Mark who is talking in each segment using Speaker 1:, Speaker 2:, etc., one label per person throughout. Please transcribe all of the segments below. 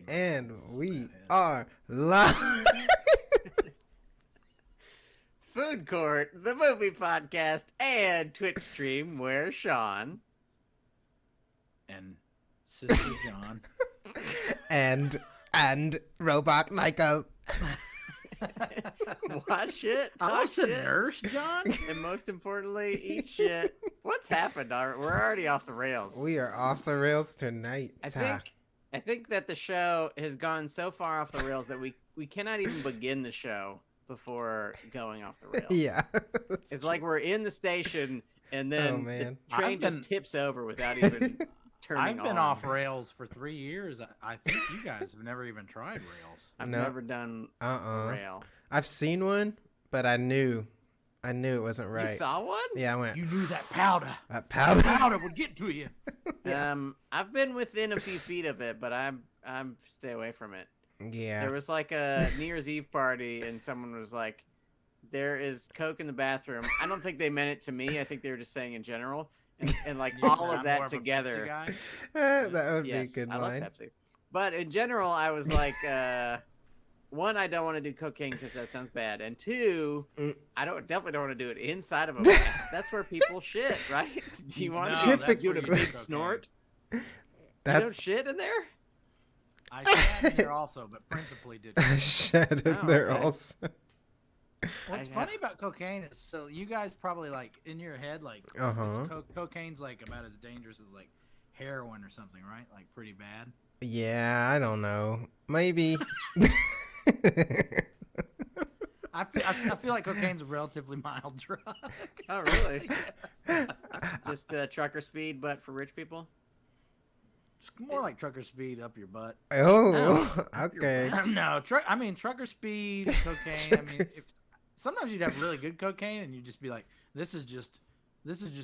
Speaker 1: And we are live.
Speaker 2: Food Court, the movie podcast, and Twitch stream where Sean
Speaker 3: and Sister John
Speaker 1: and Robot Michael.
Speaker 2: Watch it.
Speaker 3: I was a nurse, John.
Speaker 2: And most importantly, eat shit. What's happened? We're already off the rails.
Speaker 1: We are off the rails tonight.
Speaker 2: I think that the show has gone so far off the rails that we cannot even begin the show before going off the rails.
Speaker 1: Yeah.
Speaker 2: It's like we're in the station and then the train just tips over without even turning on.
Speaker 3: I've been off rails for 3 years. I think you guys have never even tried rails.
Speaker 2: I've never done a rail.
Speaker 1: I've seen one, but I knew it wasn't right.
Speaker 2: You saw one?
Speaker 1: Yeah, I went.
Speaker 3: You knew that powder.
Speaker 1: That powder
Speaker 3: would get to you.
Speaker 1: Yeah.
Speaker 2: I've been within a few feet of it, but I'm stay away from it.
Speaker 1: Yeah.
Speaker 2: There was like a New Year's Eve party, and someone was like, "There is Coke in the bathroom." I don't think they meant it to me. I think they were just saying in general, and like all of that together.
Speaker 1: That would be a good
Speaker 2: I
Speaker 1: line.
Speaker 2: love Pepsi. But in general, I was like, one, I don't want to do cocaine because that sounds bad, and two, I definitely don't want to do it inside of a bath. That's where people shit, right? Do you want to do a big snort? You don't shit in there?
Speaker 3: I shat in there also, but principally did.
Speaker 1: I shat in there also.
Speaker 3: What's funny about cocaine is, so you guys probably like in your head like cocaine's like about as dangerous as like heroin or something, right? Like pretty bad.
Speaker 1: Yeah, I don't know. Maybe.
Speaker 3: I feel like cocaine's a relatively mild drug.
Speaker 2: Oh, really? Just trucker speed, but for rich people?
Speaker 3: It's more like trucker speed up your butt.
Speaker 1: Oh, okay.
Speaker 3: No, trucker speed, cocaine. I mean, sometimes you'd have really good cocaine, and you'd just be like, "This is just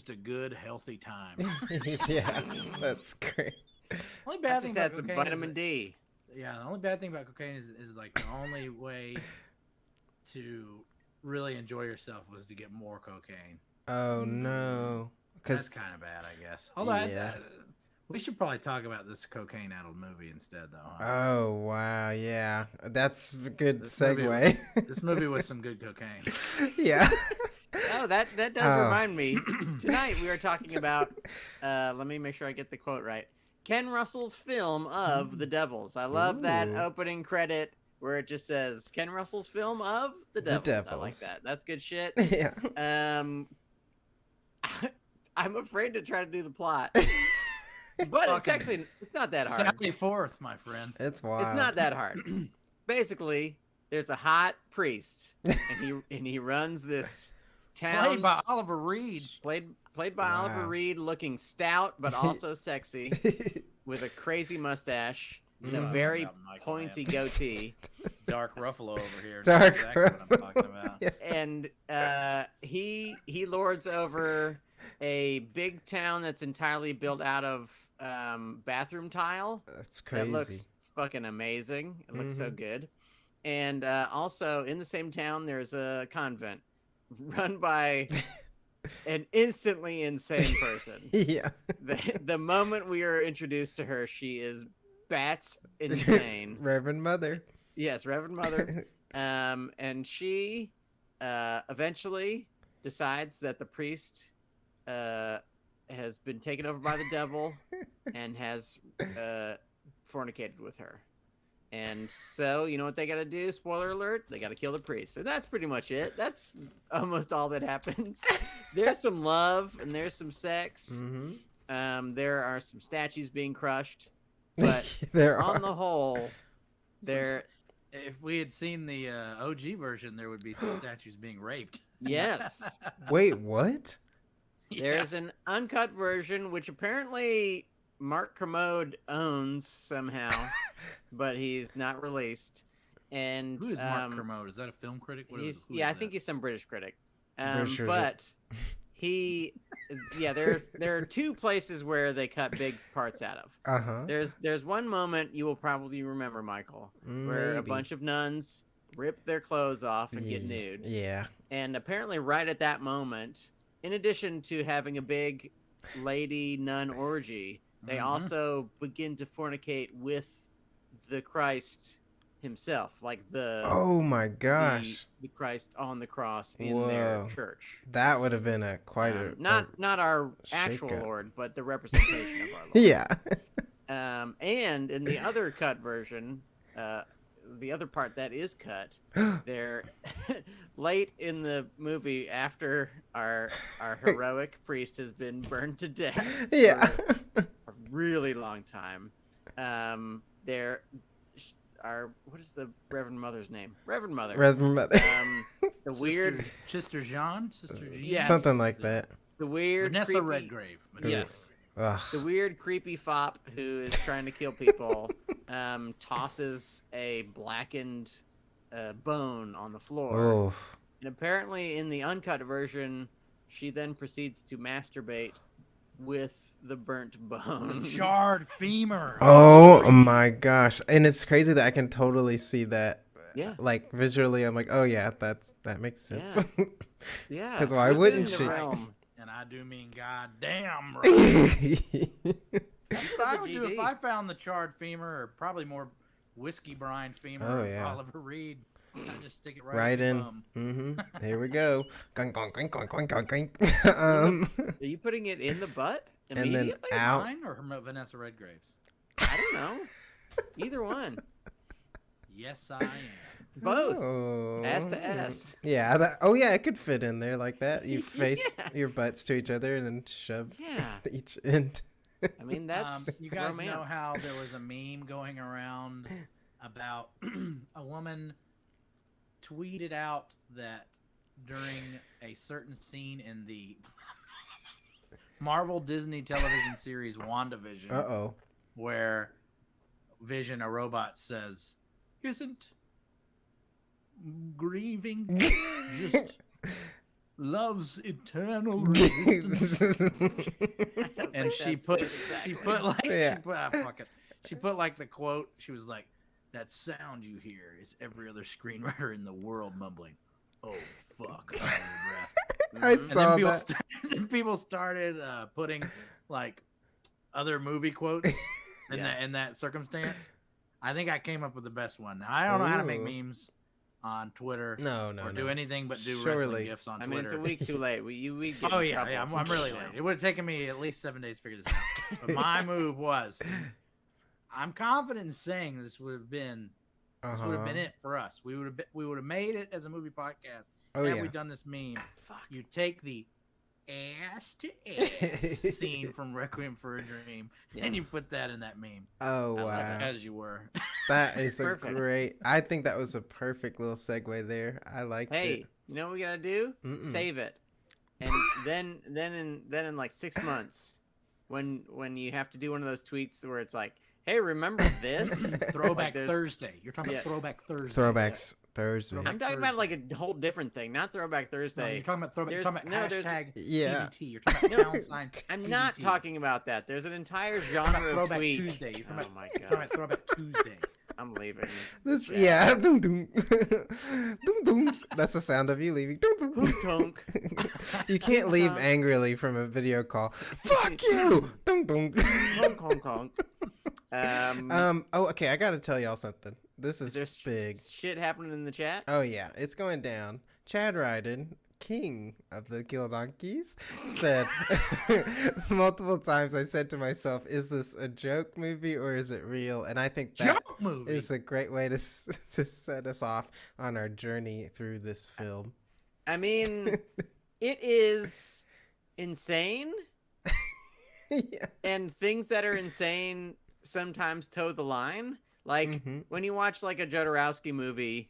Speaker 3: a good, healthy time."
Speaker 1: Yeah, that's great.
Speaker 3: Only bad thing about
Speaker 2: some
Speaker 3: cocaine
Speaker 2: vitamin D.
Speaker 3: Yeah, the only bad thing about cocaine is like the only way to really enjoy yourself was to get more cocaine.
Speaker 1: Oh no,
Speaker 3: that's kind of bad, I guess. Although we should probably talk about this cocaine-addled movie instead, though. Huh?
Speaker 1: Oh wow, yeah, that's a good segue.
Speaker 3: This movie was some good cocaine.
Speaker 1: Yeah.
Speaker 2: Oh, that does remind me. Tonight we are talking about. Let me make sure I get the quote right. Ken Russell's film of The Devils. I love that opening credit where it just says Ken Russell's film of The Devils. I like that. That's good shit.
Speaker 1: Yeah.
Speaker 2: I'm afraid to try to do the plot. But it's not that hard.
Speaker 3: Sally Forth, my friend.
Speaker 1: It's wild.
Speaker 2: It's not that hard. Basically, there's a hot priest, and he runs this town.
Speaker 3: Played by Oliver Reed.
Speaker 2: Played by Oliver Reed, looking stout but also sexy, with a crazy mustache and a very pointy goatee.
Speaker 3: Dark Ruffalo over here.
Speaker 1: Dark
Speaker 3: Exactly what I'm talking about.
Speaker 1: Yeah.
Speaker 2: And he lords over a big town that's entirely built out of bathroom tile.
Speaker 1: That's crazy.
Speaker 2: That looks fucking amazing. It looks so good. And also in the same town, there's a convent run by an instantly insane person.
Speaker 1: Yeah.
Speaker 2: The moment we are introduced to her, she is bats insane.
Speaker 1: Reverend Mother.
Speaker 2: Yes, Reverend Mother. And she eventually decides that the priest has been taken over by the devil and has fornicated with her. And so, you know what they got to do? Spoiler alert, they got to kill the priest. So that's pretty much it. That's almost all that happens. There's some love and there's some sex.
Speaker 1: Mm-hmm.
Speaker 2: There are some statues being crushed. But on the whole,
Speaker 3: if we had seen the OG version, there would be some statues being raped.
Speaker 2: Yes.
Speaker 1: Wait, what?
Speaker 2: There's an uncut version, which apparently Mark Kermode owns somehow, but he's not released. And
Speaker 3: who is Mark Kermode? Is that a film critic?
Speaker 2: I think he's some British critic. But there are two places where they cut big parts out of. There's one moment you will probably remember, Michael, where a bunch of nuns rip their clothes off and get nude.
Speaker 1: Yeah.
Speaker 2: And apparently right at that moment, in addition to having a big lady nun orgy, they also begin to fornicate with the Christ himself, like the
Speaker 1: Oh my gosh.
Speaker 2: the Christ on the cross in their church.
Speaker 1: That would have been
Speaker 2: not our actual
Speaker 1: shake-up.
Speaker 2: Lord, but the representation of our Lord.
Speaker 1: Yeah.
Speaker 2: And in the other cut version, the other part that is cut, they're late in the movie after our heroic priest has been burned to death.
Speaker 1: Yeah.
Speaker 2: For a really long time. There are, what is the Reverend Mother's name? Reverend Mother.
Speaker 1: Reverend Mother.
Speaker 2: The weird
Speaker 3: Sister Jean, Sister Jean.
Speaker 2: Yes.
Speaker 1: Something like that.
Speaker 2: The weird
Speaker 3: Vanessa
Speaker 2: creepy,
Speaker 3: Redgrave.
Speaker 2: Yes.
Speaker 1: Ugh.
Speaker 2: The weird creepy fop who is trying to kill people tosses a blackened bone on the floor.
Speaker 1: Oh.
Speaker 2: And apparently in the uncut version, she then proceeds to masturbate with the burnt bone.
Speaker 3: Charred femur.
Speaker 1: Oh my gosh. And it's crazy that I can totally see that.
Speaker 2: Yeah.
Speaker 1: Like visually, I'm like, oh yeah, that makes sense.
Speaker 2: Yeah.
Speaker 1: Because why
Speaker 2: Within
Speaker 1: wouldn't
Speaker 2: the
Speaker 1: she?
Speaker 2: realm.
Speaker 3: And I do mean goddamn right.
Speaker 2: That's
Speaker 3: I
Speaker 2: the
Speaker 3: would do
Speaker 2: GD.
Speaker 3: if I found the charred femur, or probably more whiskey brine femur
Speaker 1: Oh,
Speaker 3: of
Speaker 1: yeah.
Speaker 3: Oliver Reed. I just stick it
Speaker 1: Right
Speaker 3: in.
Speaker 1: in.
Speaker 3: The bum.
Speaker 1: Mm-hmm. Here we go. Gunk, gunk, gunk, gunk, gunk, gunk, gunk.
Speaker 2: Are you putting it in the butt
Speaker 1: And then
Speaker 2: immediately?
Speaker 1: out.
Speaker 3: Mine or Vanessa Redgrave's?
Speaker 2: I don't know. Either one.
Speaker 3: Yes, I am.
Speaker 2: Both.
Speaker 1: Oh.
Speaker 2: S to S.
Speaker 1: Yeah. Oh yeah, it could fit in there like that. You face
Speaker 2: Yeah.
Speaker 1: your butts to each other and then shove
Speaker 2: Yeah.
Speaker 1: each end.
Speaker 2: I mean, that's
Speaker 3: You guys
Speaker 2: romance.
Speaker 3: know how there was a meme going around about a woman tweeted out that during a certain scene in the Marvel Disney television series WandaVision,
Speaker 1: Uh-oh.
Speaker 3: where Vision, a robot, says, "Isn't grieving just love's eternal resistance?" And she put like
Speaker 1: Yeah.
Speaker 3: she put like the quote. She was like, "That sound you hear is every other screenwriter in the world mumbling, 'Oh fuck,' under their breath."
Speaker 1: I
Speaker 3: And
Speaker 1: saw
Speaker 3: then
Speaker 1: that.
Speaker 3: people started putting like other movie quotes in
Speaker 2: Yes.
Speaker 3: that circumstance. I think I came up with the best one. Now, I don't know how to make
Speaker 1: Ooh.
Speaker 3: memes on Twitter
Speaker 1: No,
Speaker 3: or do anything but do
Speaker 1: Surely.
Speaker 3: wrestling gifs on
Speaker 2: I
Speaker 3: Twitter.
Speaker 2: mean, it's a week too late. We get
Speaker 3: Oh
Speaker 2: in
Speaker 3: yeah,
Speaker 2: trouble.
Speaker 3: yeah. I'm really late. It would have taken me at least 7 days to figure this out. But my move was, I'm confident in saying this would have been it for us. We would have made it as a movie podcast
Speaker 1: Oh
Speaker 3: had
Speaker 1: yeah.
Speaker 3: we done this meme.
Speaker 2: Fuck.
Speaker 3: You take the ass to ass scene from Requiem for a Dream, and you put that in that meme
Speaker 1: Oh
Speaker 2: I like
Speaker 1: wow.
Speaker 3: as you were.
Speaker 1: That is a
Speaker 2: Perfect.
Speaker 1: great. I think that was a perfect little segue there. I like
Speaker 2: Hey,
Speaker 1: it.
Speaker 2: you know what we gotta do?
Speaker 1: Mm-mm.
Speaker 2: Save it, and then in like 6 months, when you have to do one of those tweets where it's like, "Hey, remember this?"
Speaker 3: Throwback
Speaker 2: Like there's-
Speaker 3: Thursday. You're talking about
Speaker 2: Yeah.
Speaker 3: Throwback Thursday.
Speaker 1: Throwbacks Thursday.
Speaker 2: I'm talking about like a whole different thing, not Throwback
Speaker 3: No,
Speaker 2: Thursday.
Speaker 3: you're talking about throwback. You're talking about hashtag
Speaker 1: Yeah.
Speaker 3: TBT. You're talking about pound sign.
Speaker 2: I'm not
Speaker 3: TBT.
Speaker 2: talking about that. There's an entire
Speaker 3: You're talking
Speaker 2: genre
Speaker 3: about
Speaker 2: of
Speaker 3: Throwback
Speaker 2: tweet.
Speaker 3: Tuesday. You're talking
Speaker 2: Oh my
Speaker 3: You're talking
Speaker 2: god,
Speaker 3: about Throwback Tuesday.
Speaker 2: I'm leaving.
Speaker 1: This yeah. Doom doom. Doom doom. That's the sound of you leaving. Doom doom.
Speaker 2: Tunk.
Speaker 1: You can't leave angrily from a video call. Fuck you. Doom doom.
Speaker 2: Honk, honk, honk.
Speaker 1: Oh, okay. I gotta tell y'all something. This is
Speaker 2: There's
Speaker 1: big.
Speaker 2: shit happening in the chat.
Speaker 1: Oh yeah, it's going down. Chad Ryden, king of the Gildonkeys, said multiple times. I said to myself, "Is this a joke movie or is it real?" And I think that
Speaker 3: Joke movie.
Speaker 1: is a great way to set us off on our journey through this film.
Speaker 2: I mean, it is insane,
Speaker 1: Yeah.
Speaker 2: and things that are insane sometimes toe the line. Like
Speaker 1: Mhm.
Speaker 2: when you watch like a Jodorowsky movie,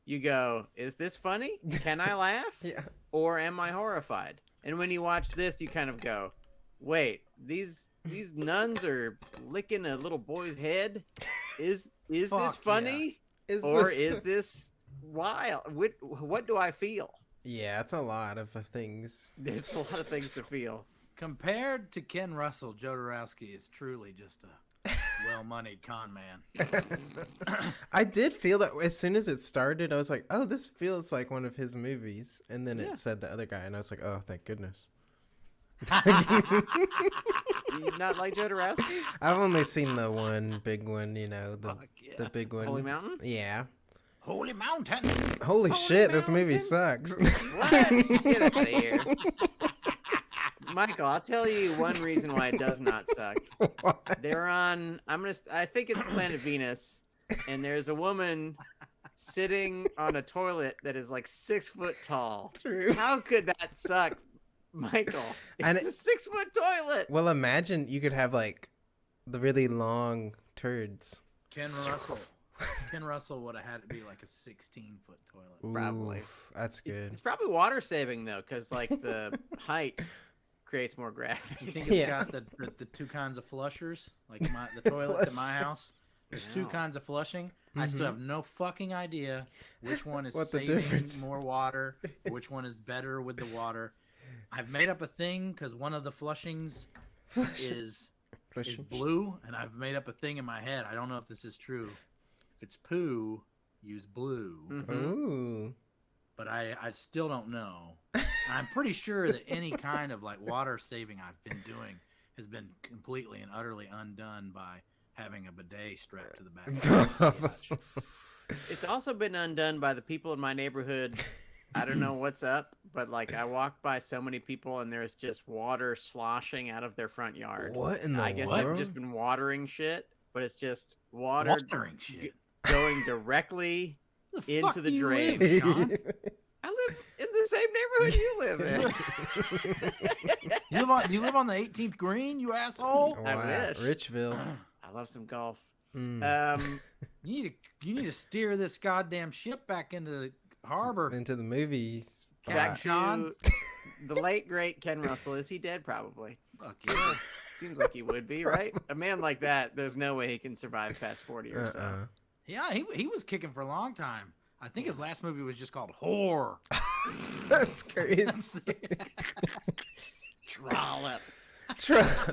Speaker 2: you go, "Is this funny? Can I laugh?
Speaker 1: Yeah.
Speaker 2: Or am I horrified?" And when you watch this, you kind of go, "Wait, these nuns are licking a little boy's head. Is this
Speaker 3: Fuck
Speaker 2: funny or is this wild? What do I feel?"
Speaker 1: Yeah, it's a lot of things.
Speaker 2: There's a lot of things to feel.
Speaker 3: Compared to Ken Russell, Jodorowsky is truly just a well-moneyed con man.
Speaker 1: I did feel that as soon as it started, I was like, "Oh, this feels like one of his movies." And then
Speaker 2: Yeah.
Speaker 1: it said the other guy, and I was like, "Oh, thank goodness."
Speaker 2: You not like Jodorowsky?
Speaker 1: I've only seen the one big one, you know,
Speaker 3: Fuck yeah.
Speaker 1: the big one.
Speaker 2: Holy Mountain?
Speaker 1: Yeah.
Speaker 3: Holy Mountain.
Speaker 1: Holy shit, this movie
Speaker 2: Mountain?
Speaker 1: sucks.
Speaker 2: What? Get out of here. Michael, I'll tell you one reason why it does not suck.
Speaker 1: What?
Speaker 2: They're on, I think it's planet Venus, and there's a woman sitting on a toilet that is like 6 foot tall.
Speaker 1: True.
Speaker 2: How could that suck, Michael?
Speaker 1: And
Speaker 2: It's a 6 foot toilet.
Speaker 1: Well, imagine you could have like the really long turds.
Speaker 3: Ken Russell would have had to be like a 16-foot toilet.
Speaker 2: Probably.
Speaker 1: Oof, that's good.
Speaker 2: It's probably water saving though, because like the height creates more
Speaker 3: You
Speaker 2: gravity.
Speaker 3: think it's
Speaker 1: Yeah.
Speaker 3: got the two kinds of flushers? Like the toilets at my house? There's two
Speaker 2: No.
Speaker 3: kinds of flushing. I still have no fucking idea which one is
Speaker 1: What the
Speaker 3: saving
Speaker 1: difference
Speaker 3: more water, which one is better with the water. I've made up a thing because one of the flushings is blue, and I've made up a thing in my head. I don't know if this is true. If it's poo, use blue.
Speaker 2: Mhm.
Speaker 1: Ooh.
Speaker 3: But I still don't know. I'm pretty sure that any kind of like water saving I've been doing has been completely and utterly undone by having a bidet strapped to the back of the couch.
Speaker 2: It's also been undone by the people in my neighborhood. I don't know what's up, but like I walk by so many people and there's just water sloshing out of their front yard.
Speaker 1: What in the
Speaker 2: I guess
Speaker 1: world?
Speaker 2: they've just been watering shit, but it's just water
Speaker 3: Watering shit.
Speaker 2: going directly
Speaker 3: The
Speaker 2: into
Speaker 3: fuck
Speaker 2: the
Speaker 3: do you
Speaker 2: drain.
Speaker 3: live, Sean?
Speaker 2: I live in the same neighborhood you live in.
Speaker 3: You live on the 18th green, you asshole.
Speaker 2: I
Speaker 1: Wow,
Speaker 2: wish.
Speaker 1: Richville.
Speaker 2: I love some golf.
Speaker 1: Mm.
Speaker 3: You need to steer this goddamn ship back into the harbor.
Speaker 1: Into the movies.
Speaker 2: Back
Speaker 3: Right. Sean?
Speaker 2: to the late great Ken Russell. Is he dead? Probably.
Speaker 3: Fuck yeah.
Speaker 2: Seems like he would be, right? A man like that, there's no way he can survive past 40 or so.
Speaker 3: Yeah, he was kicking for a long time. I think his last movie was just called Whore.
Speaker 1: That's crazy.
Speaker 2: Trollop.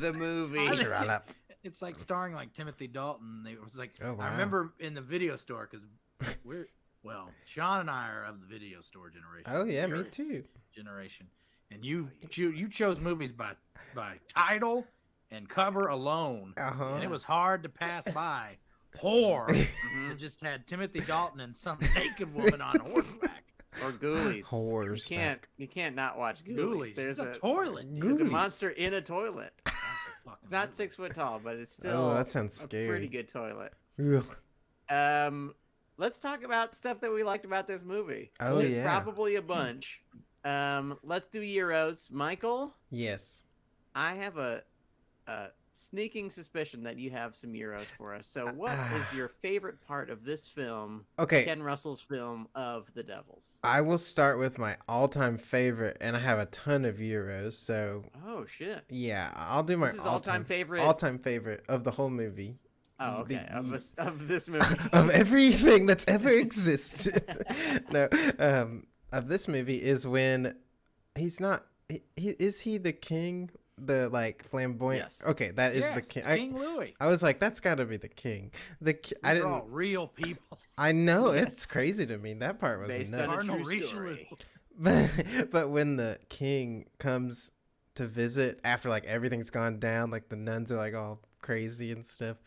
Speaker 2: The movie.
Speaker 3: I think-
Speaker 1: Trollop.
Speaker 3: It's like starring like Timothy Dalton. It was like
Speaker 1: Oh, wow.
Speaker 3: I remember in the video store because Sean and I are of the video store generation.
Speaker 1: Oh yeah, me
Speaker 3: Curious
Speaker 1: too.
Speaker 3: Generation, and you chose movies by title and cover alone,
Speaker 1: Uh-huh.
Speaker 3: and it was hard to pass by. Whore.
Speaker 2: Mhm.
Speaker 3: It just had Timothy Dalton and some naked woman on horseback.
Speaker 2: Or Ghoulies.
Speaker 1: Horrors.
Speaker 2: You can't not watch Ghoulies.
Speaker 3: Ghoulies.
Speaker 2: There's
Speaker 3: It's a toilet.
Speaker 2: There's a
Speaker 1: Ghoulies.
Speaker 2: monster in a toilet.
Speaker 3: That's a fucking
Speaker 2: It's not
Speaker 3: movie.
Speaker 2: 6 foot tall, but it's still
Speaker 1: Oh, that sounds
Speaker 2: a
Speaker 1: scary.
Speaker 2: pretty good toilet.
Speaker 1: Ugh.
Speaker 2: Let's talk about stuff that we liked about this movie.
Speaker 1: Oh,
Speaker 2: There's
Speaker 1: yeah.
Speaker 2: probably a bunch. Let's do Euros. Michael,
Speaker 1: Yes.
Speaker 2: I have a sneaking suspicion that you have some Euros for us. So what is your favorite part of this film,
Speaker 1: Okay.
Speaker 2: Ken Russell's film of The Devils?
Speaker 1: I will start with my all-time favorite, and I have a ton of euros. So
Speaker 2: Oh, shit.
Speaker 1: yeah, I'll do my
Speaker 2: This is all-time favorite?
Speaker 1: All-time favorite of the whole movie.
Speaker 2: Oh, okay.
Speaker 1: The-
Speaker 2: Of this movie.
Speaker 1: of everything that's ever existed. No, of this movie is when he's not. Is he the king? The like flamboyant.
Speaker 2: Yes.
Speaker 1: Okay, that is the
Speaker 3: Yes,
Speaker 1: king.
Speaker 3: it's King Louis.
Speaker 1: I was like, that's got to be the king. I
Speaker 3: These are all
Speaker 1: didn't.
Speaker 3: real people.
Speaker 1: I know
Speaker 2: Yes.
Speaker 1: it's crazy to me. That part was
Speaker 2: Based on
Speaker 1: nuts.
Speaker 2: a
Speaker 3: Cardinal
Speaker 2: true
Speaker 3: Richelieu.
Speaker 2: story.
Speaker 1: But when the king comes to visit after like everything's gone down, like the nuns are like all crazy and stuff,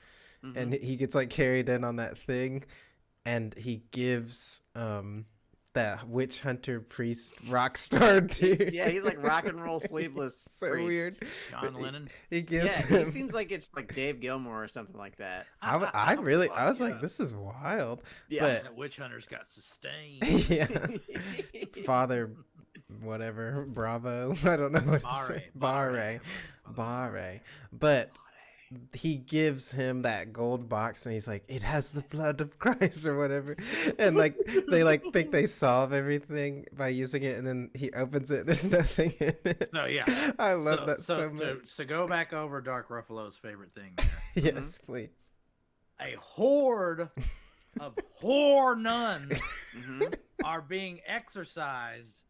Speaker 1: and he gets like carried in on that thing, and he gives that witch hunter priest rock star dude.
Speaker 2: Yeah, he's like rock and roll sleeveless.
Speaker 1: So
Speaker 2: priest.
Speaker 1: weird.
Speaker 3: John Lennon.
Speaker 1: He gives
Speaker 2: Yeah, he
Speaker 1: him.
Speaker 2: seems like it's like Dave Gilmore or something like that.
Speaker 1: I was like, this is wild.
Speaker 2: Yeah.
Speaker 3: The witch hunters got sustained.
Speaker 1: But yeah, Father, whatever, Bravo. I don't know what to say. Barre. But he gives him that gold box, and he's like, it has the blood of Christ or whatever, and like they like think they solve everything by using it, and then he opens it, and there's nothing in it.
Speaker 3: So yeah,
Speaker 1: I love that so much.
Speaker 3: So go back over Dark Ruffalo's favorite thing. There.
Speaker 1: Yes, please.
Speaker 3: A horde of whore nuns
Speaker 2: Mhm.
Speaker 3: are being exorcised,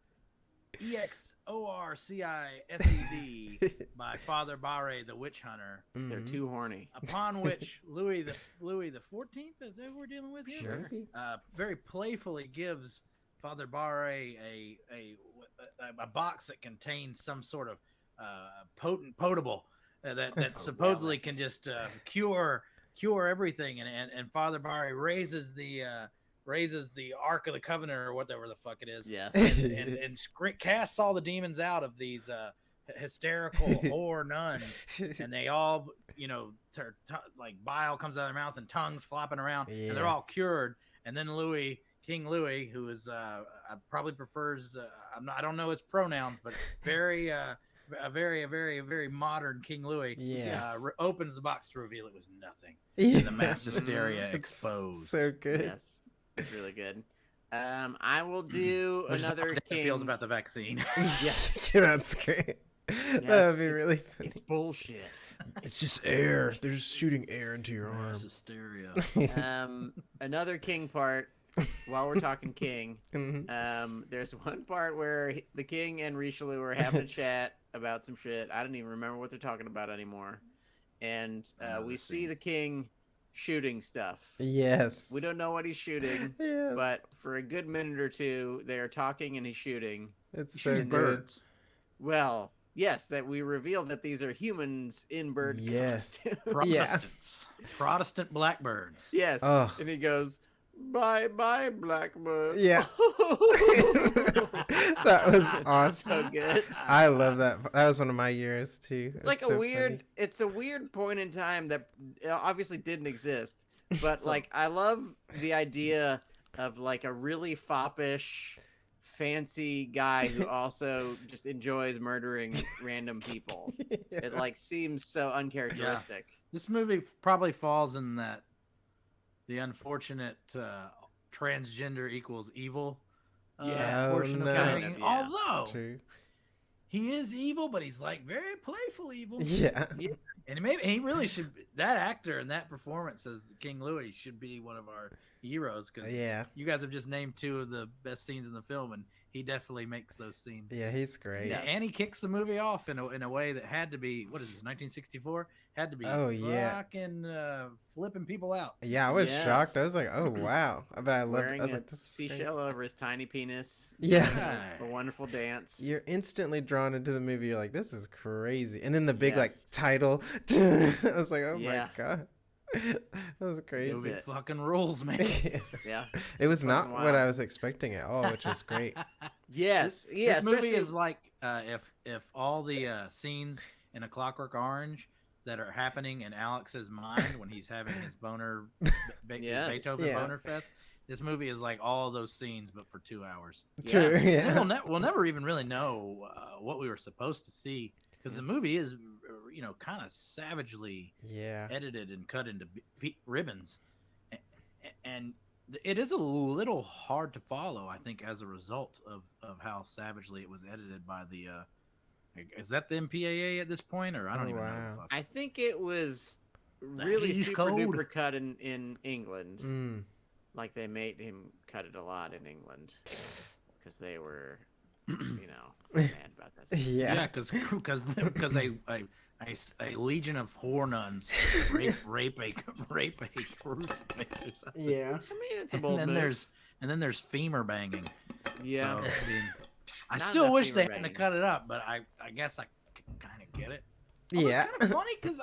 Speaker 3: EXORCISED, by Father Barre, the witch hunter.
Speaker 2: They're too horny.
Speaker 3: Upon which Louis the 14th, is that what we're dealing with here?
Speaker 2: Sure.
Speaker 3: Very playfully gives Father Barre a box that contains some sort of potable, that supposedly can just cure everything, and Father Barry raises the Ark of the Covenant or whatever the fuck it is.
Speaker 2: Yes.
Speaker 3: And casts all the demons out of these hysterical whore nuns, and they all, like bile comes out of their mouth and tongues flopping around, and they're all cured. And then King Louis, who is probably prefers I don't know his pronouns, but very a very modern King Louis, opens the box to reveal it was nothing. And the mass hysteria exposed.
Speaker 1: So good.
Speaker 2: Yes, it's really good. I will do another king.
Speaker 3: Feels about the vaccine.
Speaker 2: Yes,
Speaker 1: That's great. That would be really funny.
Speaker 2: It's bullshit.
Speaker 1: It's just air. They're just shooting air into your arm.
Speaker 3: Mass hysteria.
Speaker 2: Another king part. While we're talking king, there's one part where the king and Richelieu are having a chat about some shit. I don't even remember what they're talking about anymore. And we see the king shooting stuff.
Speaker 1: Yes.
Speaker 2: We don't know what he's shooting, but for a good minute or two, they are talking and he's shooting.
Speaker 1: It's so good.
Speaker 3: Birds.
Speaker 2: Well, yes, that we reveal that these are humans in bird
Speaker 1: Yes.
Speaker 3: Protestants. Protestant blackbirds.
Speaker 2: Yes.
Speaker 1: Oh.
Speaker 2: And he goes, bye, blackbird.
Speaker 1: Yeah. That was awesome.
Speaker 2: So good.
Speaker 1: I love that. That was one of my years too.
Speaker 2: It's like it's a weird point in time that obviously didn't exist, but like I love the idea of like a really foppish, fancy guy who also just enjoys murdering random people. It like seems so uncharacteristic.
Speaker 3: This movie probably falls in that the unfortunate transgender equals evil portion of the thing. Although he is evil, but he's like very playful evil.
Speaker 1: Yeah.
Speaker 3: And maybe he really should. That actor and that performance as King Louis should be one of our heroes, because you guys have just named two of the best scenes in the film, and he definitely makes those scenes.
Speaker 1: Yeah, he's great.
Speaker 3: Yeah, and he kicks the movie off in a way that had to be, what is this, 1964? Had to be fucking flipping people out.
Speaker 1: Yeah, I was shocked. I was like, oh, wow. But I loved it. I was like, this is
Speaker 2: seashell over his tiny penis.
Speaker 1: Yeah.
Speaker 2: A wonderful dance.
Speaker 1: You're instantly drawn into the movie. You're like, this is crazy. And then the big like title. I was like, oh my God. That was crazy.
Speaker 3: Movie fucking rules, man.
Speaker 2: Yeah.
Speaker 1: It was not what I was expecting at all, which is great.
Speaker 2: Yes.
Speaker 3: This movie is like if all the scenes in A Clockwork Orange that are happening in Alex's mind when he's having his boner, Beethoven boner fest. This movie is like all of those scenes, but for 2 hours.
Speaker 1: True. Yeah.
Speaker 3: We'll never even really know what we were supposed to see, because the movie is, kind of savagely edited and cut into ribbons, and it is a little hard to follow, I think, as a result of how savagely it was edited by the. Is that the MPAA at this point, or I don't even know. The fuck.
Speaker 2: I think it was really super duper cut in England. Like they made him cut it a lot in England because they were, mad about that.
Speaker 1: Yeah,
Speaker 3: because a legion of whore nuns rape a crucifix or something.
Speaker 1: Yeah,
Speaker 2: I mean it's a bold move.
Speaker 3: And then there's femur banging.
Speaker 2: Yeah.
Speaker 3: So, I still wish they hadn't cut it up, but I guess I kind of get it.
Speaker 1: Yeah.
Speaker 3: It's kind of funny because,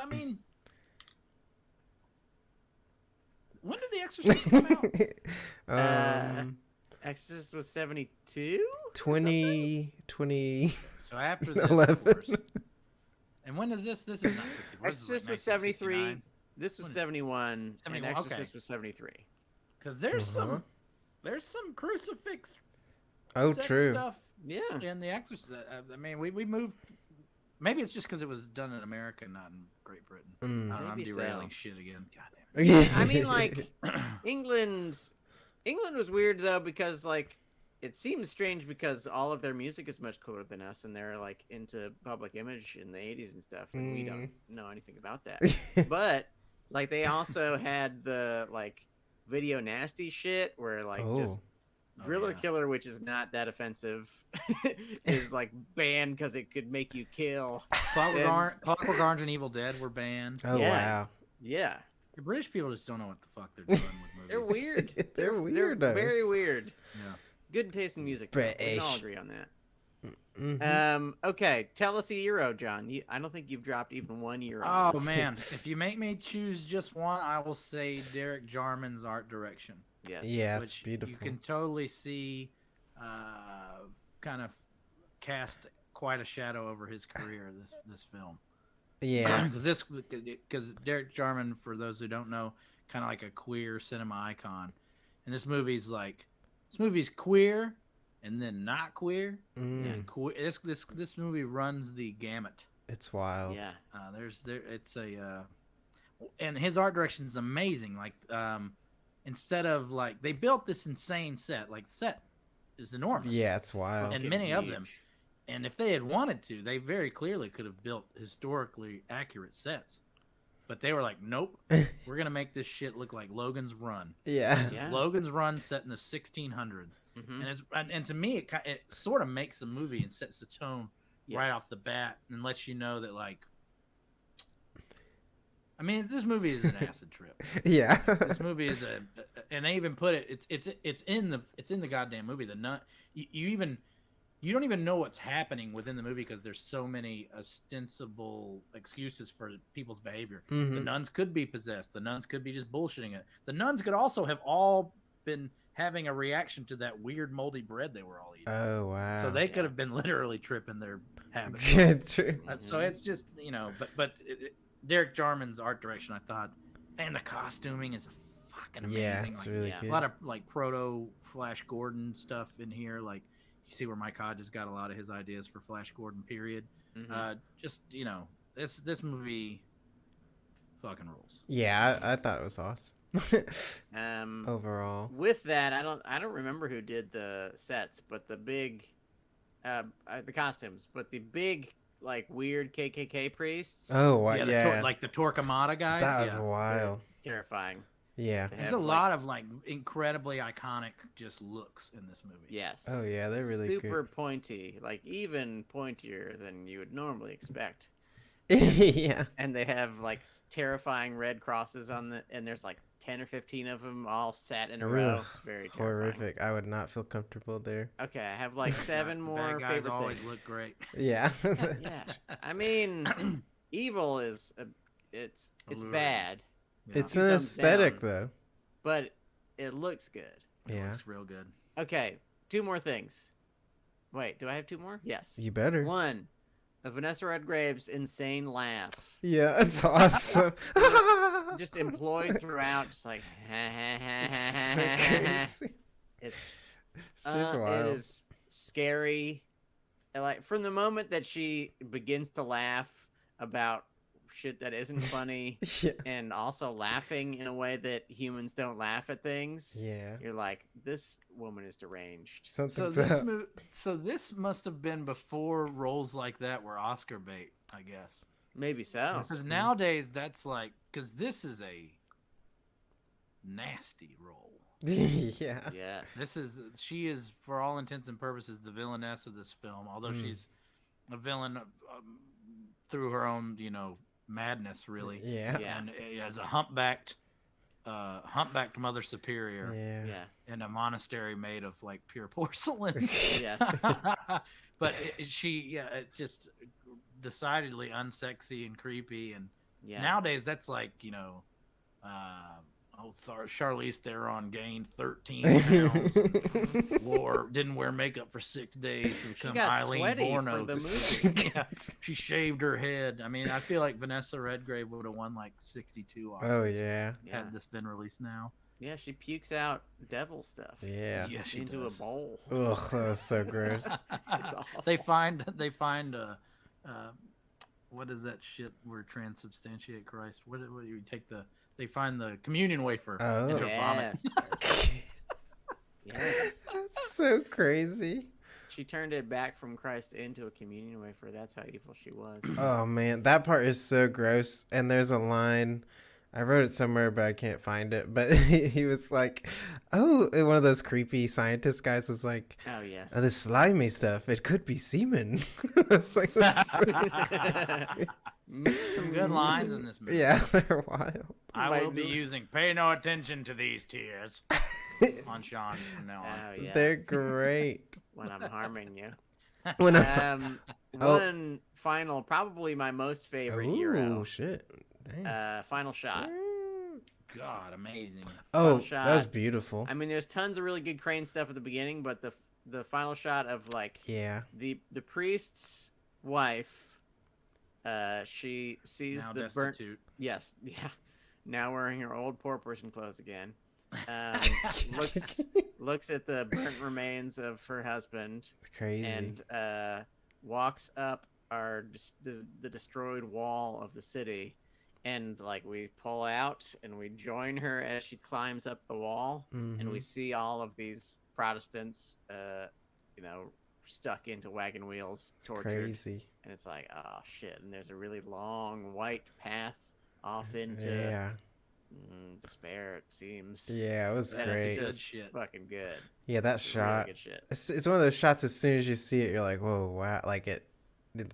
Speaker 3: when did The Exorcist come out?
Speaker 2: Exorcist was 72?
Speaker 1: 20.
Speaker 3: So after this,
Speaker 1: 11.
Speaker 3: of course. And when is this? This is not 64.
Speaker 2: Exorcist was 73. This was 71. And Exorcist was 73.
Speaker 3: Because there's some crucifix.
Speaker 1: Oh, true.
Speaker 3: Stuff.
Speaker 2: Yeah.
Speaker 3: In The Exorcist, we moved. Maybe it's just because it was done in America, not in Great Britain. I don't know. I'm derailing shit again. God damn it.
Speaker 1: Yeah.
Speaker 2: I mean, like England was weird though, because like it seems strange because all of their music is much cooler than us, and they're like into public image in the 80s and stuff, and we don't know anything about that. But like they also had the like video nasty shit where like just Driller Killer, which is not that offensive, is like banned because it could make you kill.
Speaker 3: Clockwork Orange and Evil Dead were banned.
Speaker 1: Oh wow.
Speaker 2: Yeah.
Speaker 3: The British people just don't know what the fuck they're doing with movies.
Speaker 2: They're weird.
Speaker 1: They're weird.
Speaker 2: They're very weird.
Speaker 3: Yeah.
Speaker 2: Good taste in music. We can all agree on that. Okay, tell us a euro, John. I don't think you've dropped even 1 euro.
Speaker 3: Oh man, if you make me choose just one, I will say Derek Jarman's art direction.
Speaker 2: Yes.
Speaker 1: Yeah, it's
Speaker 3: Which
Speaker 1: beautiful.
Speaker 3: you can totally see, kind of cast quite a shadow over his career. This film.
Speaker 1: Yeah.
Speaker 3: Because Derek Jarman, for those who don't know, kind of like a queer cinema icon, and this movie's queer, and then not queer. And this movie runs the gamut.
Speaker 1: It's wild.
Speaker 2: Yeah.
Speaker 3: And his art direction is amazing. Like, instead of like they built this insane set, like set is enormous.
Speaker 1: Yeah, it's wild.
Speaker 3: And many of them. And if they had wanted to, they very clearly could have built historically accurate sets. But they were like, nope, we're going to make this shit look like Logan's Run.
Speaker 1: Yeah.
Speaker 3: Logan's Run set in the 1600s.
Speaker 2: Mm-hmm.
Speaker 3: And to me, it sort of makes a movie and sets the tone right off the bat and lets you know that, like, I mean, this movie is an acid trip.
Speaker 1: Yeah.
Speaker 3: This movie is and they even put it. It's in the goddamn movie. The nun. You don't even know what's happening within the movie because there's so many ostensible excuses for people's behavior.
Speaker 1: Mm-hmm.
Speaker 3: The nuns could be possessed. The nuns could be just bullshitting it. The nuns could also have all been having a reaction to that weird moldy bread they were all eating.
Speaker 1: Oh wow.
Speaker 3: So they could have been literally tripping their habits.
Speaker 1: True.
Speaker 3: So it's just, but Derek Jarman's art direction, I thought, and the costuming is fucking amazing.
Speaker 1: Yeah, it's really good.
Speaker 3: A lot of like proto Flash Gordon stuff in here. Like you see where Mike Hodges got a lot of his ideas for Flash Gordon. Period.
Speaker 2: Mm-hmm.
Speaker 3: Just this movie fucking rules.
Speaker 1: Yeah, I thought it was awesome. Overall.
Speaker 2: With that, I don't remember who did the sets, but the big, the costumes, but the big like weird KKK priests.
Speaker 1: Oh yeah.
Speaker 3: Like the Torquemada guys.
Speaker 1: That was wild.
Speaker 2: Terrifying.
Speaker 1: Yeah.
Speaker 3: There's a lot of like incredibly iconic just looks in this movie.
Speaker 2: Yes.
Speaker 1: Oh yeah, they're really
Speaker 2: super
Speaker 1: good.
Speaker 2: pointy, like even pointier than you would normally expect.
Speaker 1: Yeah.
Speaker 2: And they have like terrifying red crosses and there's like 10 or 15 of them all sat in a row. It's very terrifying.
Speaker 1: Horrific. I would not feel comfortable there.
Speaker 2: Okay, I have like 7 more
Speaker 3: bad guys
Speaker 2: favorite
Speaker 3: always
Speaker 2: things.
Speaker 3: look great.
Speaker 1: Yeah.
Speaker 2: Yeah. I mean, evil is it's
Speaker 3: Alluring.
Speaker 2: bad.
Speaker 3: Yeah.
Speaker 1: It's an aesthetic though.
Speaker 2: But it looks good.
Speaker 1: Yeah.
Speaker 3: Looks real good.
Speaker 2: Okay, 2 more things. Wait, do I have 2 more? Yes.
Speaker 1: You better.
Speaker 2: 1. Vanessa Redgrave's insane laugh.
Speaker 1: Yeah, it's awesome.
Speaker 2: Just employed throughout, just like
Speaker 1: So crazy.
Speaker 2: it's
Speaker 1: wild.
Speaker 2: it is scary. And, like from the moment that she begins to laugh about shit that isn't funny,
Speaker 1: Yeah.
Speaker 2: and also laughing in a way that humans don't laugh at things.
Speaker 1: Yeah.
Speaker 2: You're like, this woman is deranged.
Speaker 1: Something's up.
Speaker 3: So this must have been before roles like that were Oscar bait, I guess.
Speaker 2: Maybe so.
Speaker 3: Because nowadays that's like, because this is a nasty role.
Speaker 1: Yeah.
Speaker 2: Yes.
Speaker 3: She is, for all intents and purposes, the villainess of this film. Although she's a villain through her own, madness, really.
Speaker 1: Yeah.
Speaker 2: Yeah.
Speaker 3: And as a humpbacked Mother Superior.
Speaker 1: Yeah.
Speaker 2: Yeah.
Speaker 3: In a monastery made of like pure porcelain.
Speaker 2: Yes.
Speaker 3: But it's just decidedly unsexy and creepy. And
Speaker 2: Yeah.
Speaker 3: nowadays that's like, Charlize Theron gained 13 pounds. Didn't wear makeup for 6 days to become
Speaker 2: got
Speaker 3: Eileen
Speaker 2: sweaty for
Speaker 3: Bornos.
Speaker 2: the movie.
Speaker 3: Yeah, she shaved her head. I mean, I feel like Vanessa Redgrave would have won like 62 Oscars.
Speaker 1: Oh yeah.
Speaker 2: Yeah.
Speaker 3: Had this been released now.
Speaker 2: Yeah, she pukes out devil stuff
Speaker 1: Yeah.
Speaker 3: Yeah, she
Speaker 2: into
Speaker 3: does.
Speaker 2: a bowl.
Speaker 1: Ugh, that was so gross.
Speaker 2: It's awful.
Speaker 3: They find what is that shit where transubstantiate Christ? What do you take they find the communion wafer
Speaker 1: Oh.
Speaker 3: in her vomit.
Speaker 2: Yes. Yes.
Speaker 1: That's so crazy.
Speaker 2: She turned it back from Christ into a communion wafer. That's how evil she was.
Speaker 1: Oh man, that part is so gross. And there's a line, I wrote it somewhere, but I can't find it. But he was like, "Oh," and one of those creepy scientist guys was like,
Speaker 2: Oh, yes.
Speaker 1: "Oh, this slimy stuff, it could be semen." It's like, that's so crazy.
Speaker 3: Some good lines in this movie.
Speaker 1: Yeah, they're wild.
Speaker 3: I
Speaker 2: Might
Speaker 3: will be
Speaker 2: be.
Speaker 3: using "Pay no attention to these tears" on Sean from now on.
Speaker 2: Oh, yeah.
Speaker 1: They're great.
Speaker 2: When I'm harming you.
Speaker 1: When Oh.
Speaker 2: One final, probably my most favorite
Speaker 1: Oh
Speaker 2: hero.
Speaker 1: shit! Dang.
Speaker 2: Final shot.
Speaker 3: God, amazing.
Speaker 1: Oh,
Speaker 2: shot.
Speaker 1: that was beautiful.
Speaker 2: I mean, there's tons of really good crane stuff at the beginning, but the final shot of like
Speaker 1: Yeah.
Speaker 2: the priest's wife, she sees
Speaker 3: Now
Speaker 2: the burnt.
Speaker 3: destitute.
Speaker 2: Yes, yeah. Now wearing her old poor person clothes again. Looks at the burnt remains of her husband.
Speaker 1: Crazy.
Speaker 2: And walks up the destroyed wall of the city, and like we pull out and we join her as she climbs up the wall, and we see all of these Protestants, stuck into wagon wheels, tortured.
Speaker 1: Crazy.
Speaker 2: And it's like, oh shit! And there's a really long white path off into despair. It seems.
Speaker 1: Yeah, it was
Speaker 2: That's
Speaker 1: great.
Speaker 2: just
Speaker 3: shit.
Speaker 2: fucking good.
Speaker 1: Yeah, that
Speaker 2: It's
Speaker 1: shot.
Speaker 2: really good shit.
Speaker 1: It's one of those shots. As soon as you see it, you're like, whoa, wow! Like it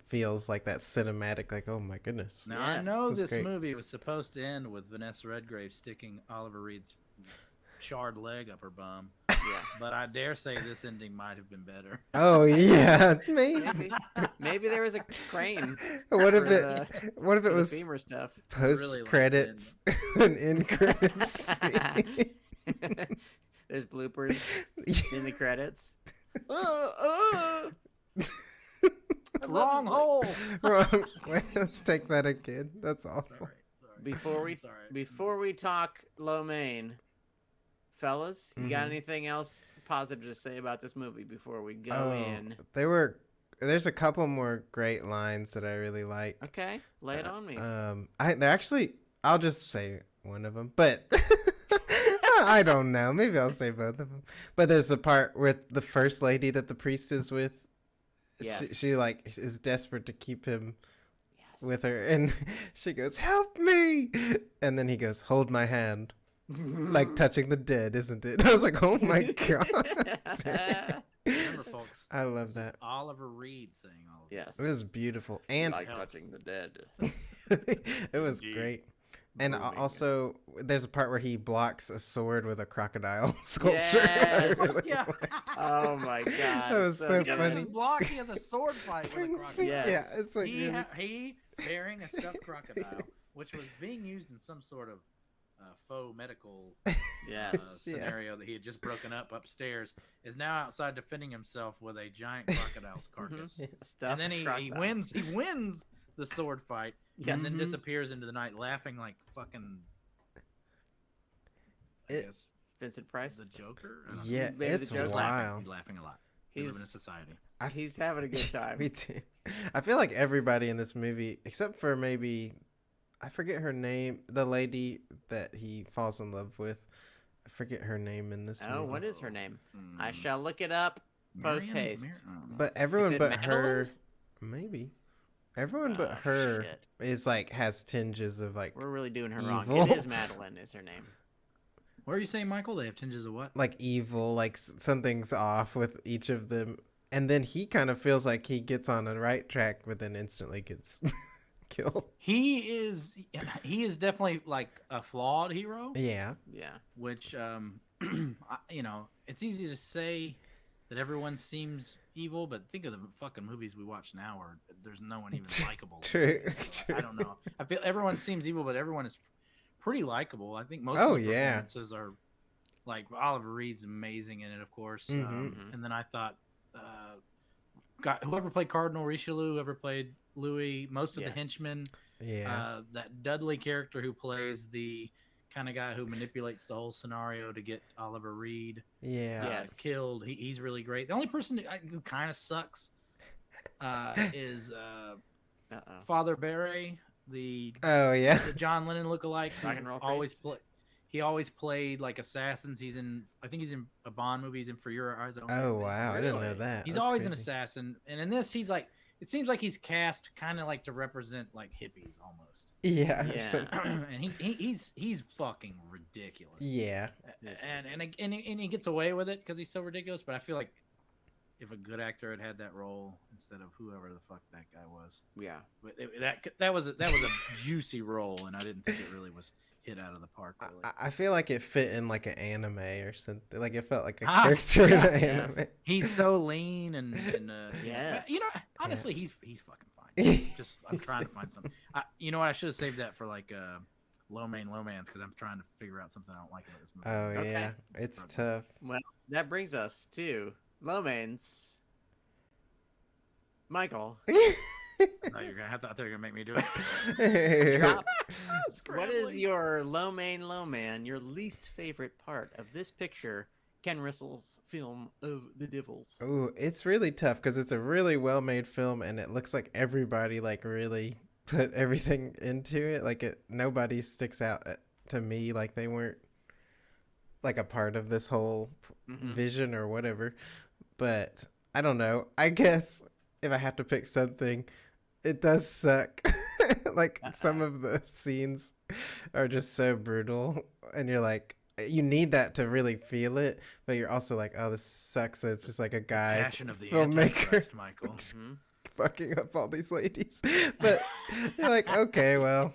Speaker 1: feels like that cinematic. Like, oh my goodness.
Speaker 3: Now I
Speaker 2: Yes.
Speaker 3: know
Speaker 1: That's
Speaker 3: this
Speaker 1: great.
Speaker 3: movie was supposed to end with Vanessa Redgrave sticking Oliver Reed's charred leg up her bum,
Speaker 2: Yeah.
Speaker 3: but I dare say this ending might have been better.
Speaker 1: Oh yeah, maybe.
Speaker 2: Maybe there was a crane.
Speaker 1: What if
Speaker 2: for
Speaker 1: it? What if
Speaker 2: for
Speaker 1: it
Speaker 2: the
Speaker 1: was
Speaker 2: femur stuff.
Speaker 1: post credits and in credits?
Speaker 2: There's bloopers in the credits.
Speaker 3: Wrong hole.
Speaker 1: Wrong. Wait, let's take that again. That's awful.
Speaker 3: Sorry.
Speaker 2: Before we talk lo mein, fellas, you got
Speaker 1: Mhm.
Speaker 2: anything else positive to say about this movie before we go
Speaker 1: Oh,
Speaker 2: in?
Speaker 1: there's a couple more great lines that I really liked.
Speaker 2: Okay, lay it on me.
Speaker 1: they're actually, I'll just say one of them, but I don't know. Maybe I'll say both of them. But there's a part with the first lady that the priest is with.
Speaker 2: Yes.
Speaker 1: She like is desperate to keep him
Speaker 2: Yes.
Speaker 1: with her, and she goes, "Help me!" And then he goes, "Hold my hand," like touching the dead, isn't it? I was like, "Oh my god!"
Speaker 3: Remember, folks,
Speaker 1: I love
Speaker 3: this is
Speaker 1: that.
Speaker 3: Oliver Reed saying all of this.
Speaker 2: Yes.
Speaker 1: It was beautiful, and
Speaker 2: Like
Speaker 3: Helps.
Speaker 2: touching the dead.
Speaker 1: it was
Speaker 3: Indeed.
Speaker 1: great. And
Speaker 2: Moving.
Speaker 1: also, there's a part where he blocks a sword with a crocodile sculpture.
Speaker 2: Yes.
Speaker 1: I really
Speaker 3: Yeah.
Speaker 1: liked-
Speaker 2: Oh my god.
Speaker 1: That was so
Speaker 3: He doesn't
Speaker 1: funny.
Speaker 3: just block, he has a sword fight with a crocodile.
Speaker 2: Yes.
Speaker 1: Yeah, it's so
Speaker 3: He,
Speaker 1: good.
Speaker 3: he bearing a stuffed crocodile, which was being used in some sort of faux medical
Speaker 2: Yes.
Speaker 3: scenario that he had just broken up upstairs, is now outside defending himself with a giant crocodile's carcass.
Speaker 2: Stuff
Speaker 3: And then he wins. He wins the sword fight,
Speaker 2: Yes.
Speaker 3: and then
Speaker 1: Mhm.
Speaker 3: disappears into the night, laughing like fucking. I
Speaker 1: It-
Speaker 3: guess
Speaker 2: Vincent Price.
Speaker 3: the Joker. I don't know.
Speaker 1: Yeah,
Speaker 2: Maybe
Speaker 1: it's
Speaker 2: the joke's
Speaker 1: wild.
Speaker 3: He's laughing a lot. We live in a
Speaker 2: He's
Speaker 3: society.
Speaker 2: he's having a good time.
Speaker 1: Me too. I feel like everybody in this movie, except for maybe, I forget her name, the lady that he falls in love with. I forget her name in this
Speaker 2: Oh,
Speaker 1: movie.
Speaker 2: what is her name? I
Speaker 3: Mm.
Speaker 2: shall look it up post haste.
Speaker 3: I don't know.
Speaker 1: But everyone
Speaker 2: it
Speaker 1: but
Speaker 2: Madeline?
Speaker 1: her, maybe. Everyone but
Speaker 2: Oh,
Speaker 1: her
Speaker 2: shit.
Speaker 1: is like has tinges of like
Speaker 2: We're really doing her wrong.
Speaker 1: Evil.
Speaker 2: It is Madeline. Is her name?
Speaker 3: What are you saying, Michael? They have tinges of what?
Speaker 1: like evil, like something's off with each of them. And then he kind of feels like he gets on the right track, but then instantly gets killed.
Speaker 3: He is definitely like a flawed hero,
Speaker 1: Yeah.
Speaker 2: Yeah.
Speaker 3: which it's easy to say that everyone seems evil, but think of the fucking movies we watch now where there's no one even likable.
Speaker 1: True.
Speaker 3: So I don't know. I feel everyone seems evil, but everyone is pretty likable. I think most
Speaker 1: Oh,
Speaker 3: of the
Speaker 1: yeah.
Speaker 3: performances are like Oliver Reed's amazing in it, of course.
Speaker 1: Mhm.
Speaker 3: And then I thought, whoever played Cardinal Richelieu, whoever played Louis, most of the
Speaker 2: Yes.
Speaker 3: henchmen,
Speaker 1: Yeah.
Speaker 3: that Dudley character who plays the kind of guy who manipulates the whole scenario to get Oliver Reed
Speaker 1: Yeah.
Speaker 2: Yes.
Speaker 3: killed. He's really great. The only person who kind of sucks is
Speaker 2: Uh-oh.
Speaker 3: Father Barry, the
Speaker 1: Oh yeah.
Speaker 3: the John Lennon lookalike.
Speaker 2: Rock and roll
Speaker 3: always
Speaker 2: priest?
Speaker 3: he always played like assassins. I think he's in a Bond movie. He's in For Your Eyes Only.
Speaker 1: Oh wow, I didn't know
Speaker 2: Really?
Speaker 1: that.
Speaker 3: He's
Speaker 1: That's
Speaker 3: always an
Speaker 1: crazy.
Speaker 3: assassin, and in this he's like, it seems like he's cast kind of like to represent like hippies almost.
Speaker 1: Yeah.
Speaker 2: Yeah.
Speaker 3: And he's fucking ridiculous.
Speaker 1: Yeah.
Speaker 3: And he gets away with it because he's so ridiculous. But I feel like if a good actor had had that role instead of whoever the fuck that guy was,
Speaker 2: Yeah.
Speaker 3: but that was a juicy role, and I didn't think it really was. hit out of the park. Really.
Speaker 1: I feel like it fit in like an anime or something. Like it felt like a
Speaker 3: Ah,
Speaker 1: character
Speaker 3: yes,
Speaker 1: in
Speaker 3: yeah.
Speaker 1: an anime.
Speaker 3: He's so lean and
Speaker 2: Yes.
Speaker 3: you know, honestly, he's fucking fine. I'm trying to find something. You know what? I should have saved that for like low man's because I'm trying to figure out something I don't like about this movie.
Speaker 1: Oh
Speaker 2: Okay.
Speaker 1: yeah, it's tough.
Speaker 2: Well, that brings us to Lomains. Michael,
Speaker 3: No, you're gonna have to. I thought you were gonna make me do it.
Speaker 2: drop. What is your low man, your least favorite part of this picture, Ken Russell's film of The Devils?
Speaker 1: Oh, it's really tough because it's a really well-made film, and it looks like everybody like really put everything into it. Like nobody sticks out to me like they weren't like a part of this whole vision or whatever. But I don't know. I guess if I have to pick something, it does suck. Like some of the scenes are just so brutal, and you're like, you need that to really feel it, but you're also like, oh, this sucks. It's just like a guy,
Speaker 3: Passion of the
Speaker 1: filmmaker,
Speaker 3: Antichrist, Michael.
Speaker 1: fucking up all these ladies. But you're like, okay, well,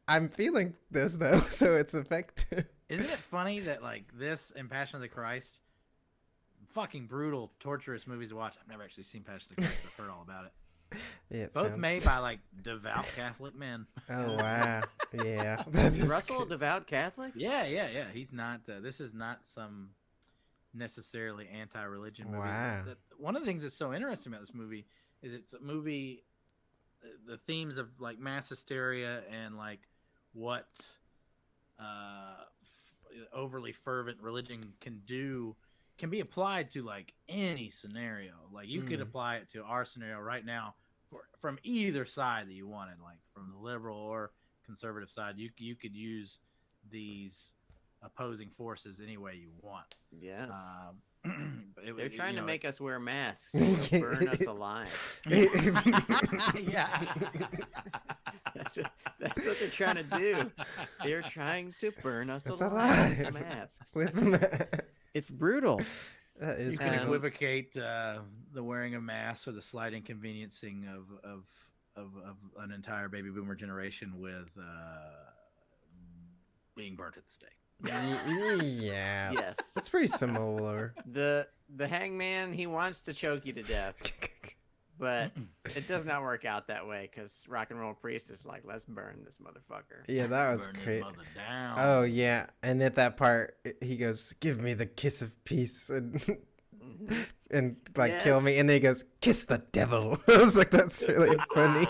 Speaker 1: I'm feeling this though, so it's effective.
Speaker 3: Isn't it funny that like this and Passion of the Christ, fucking brutal, torturous movies to watch? I've never actually seen Passion of the Christ, but I've heard all about it.
Speaker 1: Yeah, it
Speaker 3: Both
Speaker 1: sounds-
Speaker 3: made by like devout Catholic men.
Speaker 1: Oh wow, yeah.
Speaker 2: Is Russell a devout Catholic?
Speaker 3: Yeah. He's not. This is not some necessarily anti-religion movie.
Speaker 1: Wow.
Speaker 3: One of the things that's so interesting about this movie is it's a movie. The themes of like mass hysteria and like what overly fervent religion can do can be applied to like any scenario. Like you could apply it to our scenario right now from either side that you wanted, like from the liberal or conservative side. You could use these opposing forces any way you want.
Speaker 2: Yes.
Speaker 3: But
Speaker 2: They're trying to make us wear masks
Speaker 1: Yeah.
Speaker 2: to burn us alive.
Speaker 3: yeah.
Speaker 2: That's what they're trying to do. They're trying to burn us
Speaker 1: It's
Speaker 2: alive with
Speaker 1: alive.
Speaker 2: masks.
Speaker 1: With
Speaker 2: It's brutal.
Speaker 1: that is
Speaker 3: You can
Speaker 1: brutal.
Speaker 3: equivocate the wearing of masks or the slight inconveniencing of an entire baby boomer generation with being burnt at the stake.
Speaker 1: Yeah.
Speaker 2: Yes.
Speaker 1: That's pretty similar.
Speaker 2: The hangman, he wants to choke you to death, but it does not work out that way because rock and roll priest is like, let's burn this motherfucker.
Speaker 1: Yeah, that was
Speaker 3: Burn his
Speaker 1: great.
Speaker 3: mother down.
Speaker 1: Oh yeah, and at that part, he goes, "Give me the kiss of peace," and and like kill me,
Speaker 2: Yes.
Speaker 1: and then he goes, "Kiss the devil." I was like, "That's really funny."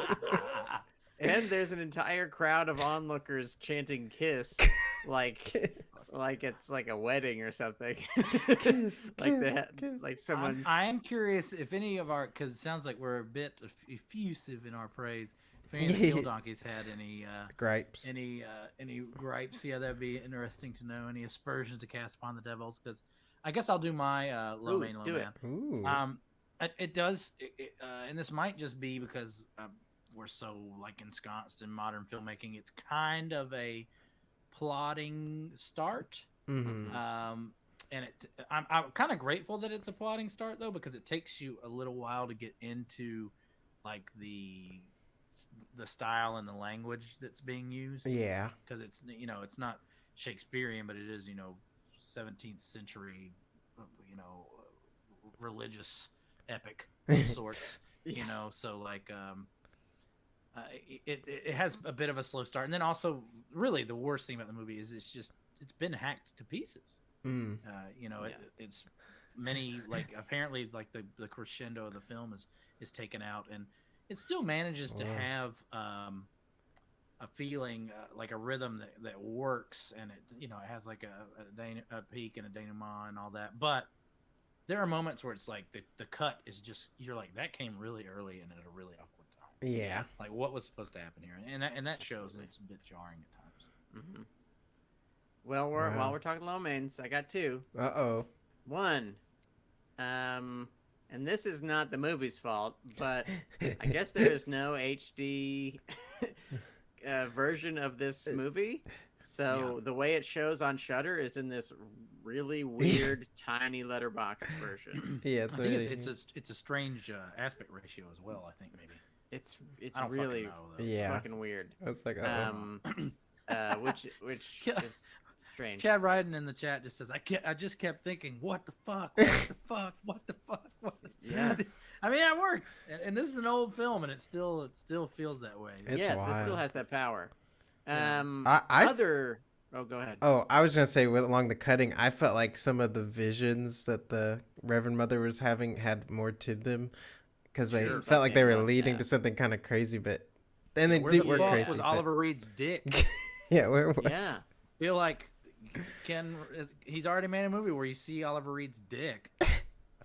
Speaker 2: And there's an entire crowd of onlookers chanting "kiss," like it's like a wedding or something.
Speaker 1: Kiss,
Speaker 2: like
Speaker 1: kiss,
Speaker 2: that,
Speaker 1: kiss.
Speaker 2: like someone's.
Speaker 3: I am curious if any of our, because it sounds like we're a bit effusive in our praise. If any of the Kill Donkeys had any
Speaker 1: Gripes.
Speaker 3: any gripes, yeah, that'd be interesting to know. Any aspersions to cast upon the devils? Because I guess I'll do my low man.
Speaker 2: do it.
Speaker 1: Ooh.
Speaker 3: It does, and this might just be because we're so like ensconced in modern filmmaking. It's kind of a plotting start.
Speaker 1: Mm-hmm.
Speaker 3: And I'm kind of grateful that it's a plotting start though, because it takes you a little while to get into like the style and the language that's being used.
Speaker 1: Yeah.
Speaker 3: Because it's it's not Shakespearean, but it is 17th century religious epic of sorts.
Speaker 2: Yes.
Speaker 3: So like it has a bit of a slow start, and then also really the worst thing about the movie is it's been hacked to pieces.
Speaker 1: Mm.
Speaker 3: It's many like apparently like the crescendo of the film is taken out, and it still manages to have a feeling like a rhythm that works, and it it has like a peak and a denouement and all that, but there are moments where it's like the cut is just, you're like, that came really early and at a really awkward time.
Speaker 1: Yeah.
Speaker 3: Like what was supposed to happen here, and that shows it's a bit jarring at times.
Speaker 2: Mm-hmm. Well, while we're talking low mains, I got two.
Speaker 1: Uh-oh.
Speaker 2: One, and this is not the movie's fault, but I guess there is no HD version of this movie. So the way it shows on Shudder is in this really weird tiny letterbox version.
Speaker 1: Yeah,
Speaker 3: I think it's a strange aspect ratio as well. I think maybe
Speaker 2: It's
Speaker 3: I don't
Speaker 2: really
Speaker 3: fucking know, though.
Speaker 2: it's
Speaker 1: Yeah.
Speaker 2: fucking weird.
Speaker 1: It's like,
Speaker 2: which is strange.
Speaker 3: Chad Ryden in the chat just says, I just kept thinking, what the fuck, what the fuck, what the fuck, what the
Speaker 2: Yes.
Speaker 3: I mean, that works. And this is an old film, and it still feels that way.
Speaker 1: It's
Speaker 2: Yes,
Speaker 1: wild.
Speaker 2: it still has that power.
Speaker 3: Yeah.
Speaker 2: Oh, go ahead.
Speaker 1: Oh, I was gonna say along the cutting, I felt like some of the visions that the Reverend Mother was having had more to them, because they
Speaker 2: Sure,
Speaker 1: felt like they were
Speaker 2: mustache.
Speaker 1: leading to something kind of crazy, but then they
Speaker 3: Where
Speaker 1: did
Speaker 3: the
Speaker 1: work
Speaker 3: fuck
Speaker 1: crazy.
Speaker 3: was
Speaker 1: but-
Speaker 3: Oliver Reed's dick?
Speaker 1: Yeah, where was?
Speaker 2: Yeah.
Speaker 3: I feel like he's already made a movie where you see Oliver Reed's dick. I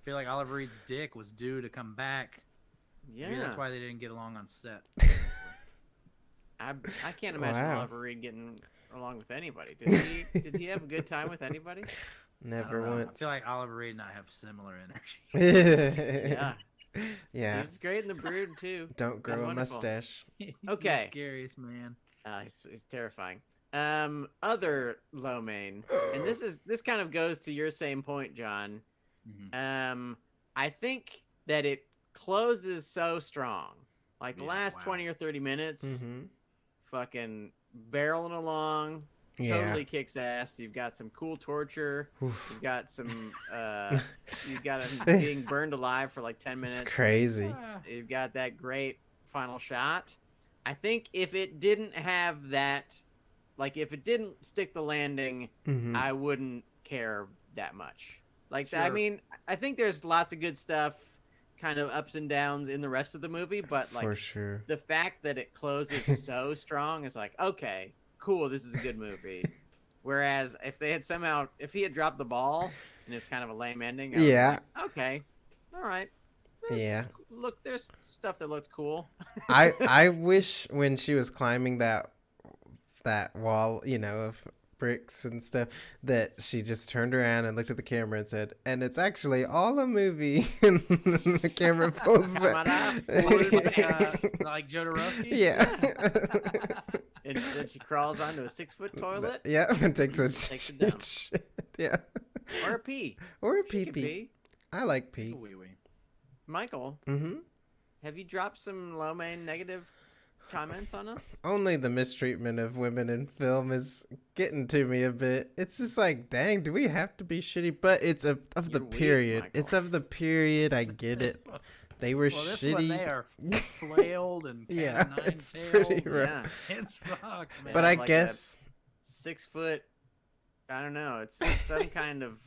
Speaker 3: feel like Oliver Reed's dick was due to come back.
Speaker 2: Yeah.
Speaker 3: Maybe that's why they didn't get along on set.
Speaker 2: I can't imagine
Speaker 1: Wow.
Speaker 2: Oliver Reed getting along with anybody. Did he have a good time with anybody?
Speaker 3: I
Speaker 1: Never
Speaker 3: don't know.
Speaker 1: once.
Speaker 3: I feel like Oliver Reed and I have similar energy.
Speaker 2: Yeah.
Speaker 1: Yeah.
Speaker 2: He's great in The Brood too.
Speaker 1: Don't grow a
Speaker 2: wonderful.
Speaker 1: mustache.
Speaker 3: He's
Speaker 2: Okay.
Speaker 3: the scariest man.
Speaker 2: He's terrifying. Other low main, and this kind of goes to your same point, John.
Speaker 3: Mhm.
Speaker 2: I think that it closes so strong. Like the
Speaker 3: Yeah,
Speaker 2: last
Speaker 3: wow.
Speaker 2: 20 or 30 minutes,
Speaker 1: Mm-hmm.
Speaker 2: fucking barreling along,
Speaker 1: Yeah.
Speaker 2: totally kicks ass. You've got some cool torture.
Speaker 1: Oof.
Speaker 2: You've got some you've got him being burned alive for like 10 minutes.
Speaker 1: It's crazy.
Speaker 3: Ah.
Speaker 2: You've got that great final shot. I think if it didn't have that, like if it didn't stick the landing,
Speaker 1: Mm-hmm.
Speaker 2: I wouldn't care that much. Like I
Speaker 3: Sure.
Speaker 2: mean, I think there's lots of good stuff, kind of ups and downs in the rest of the movie, but like
Speaker 1: For sure.
Speaker 2: the fact that it closes so strong is like, okay, cool, this is a good movie. Whereas if he had dropped the ball and it's kind of a lame ending, I was
Speaker 1: Yeah.
Speaker 2: like, okay, all right.
Speaker 1: Yeah.
Speaker 2: Look, there's stuff that looked cool.
Speaker 1: I wish when she was climbing that wall, of bricks and stuff, that she just turned around and looked at the camera and said, "And it's actually all a movie." And the camera pulls back.
Speaker 3: Like Jodorowsky?
Speaker 1: Yeah.
Speaker 2: And then she crawls onto a 6-foot toilet
Speaker 1: Yeah, and takes a
Speaker 2: Takes a dump.
Speaker 1: shit. Yeah.
Speaker 2: or a pee.
Speaker 1: Or a
Speaker 2: She could
Speaker 1: pee-pee.
Speaker 2: pee.
Speaker 1: I like pee.
Speaker 3: Wee wee.
Speaker 2: Michael,
Speaker 1: Mm-hmm.
Speaker 2: have you dropped some low main negative comments on us?
Speaker 1: Only the mistreatment of women in film is getting to me a bit. It's just like, dang, do we have to be shitty? But it's of the
Speaker 2: You're weak,
Speaker 1: period.
Speaker 2: Michael.
Speaker 1: It's of the period. I get it. They were
Speaker 3: Well, this
Speaker 1: shitty.
Speaker 3: one they are flailed and
Speaker 1: Yeah,
Speaker 3: nine
Speaker 1: it's pretty
Speaker 3: tailed.
Speaker 1: rough.
Speaker 2: Yeah.
Speaker 3: It's fucked, man.
Speaker 1: But
Speaker 2: Yeah,
Speaker 1: I
Speaker 2: like a-
Speaker 1: guess
Speaker 2: 6 foot. I don't know. It's some kind of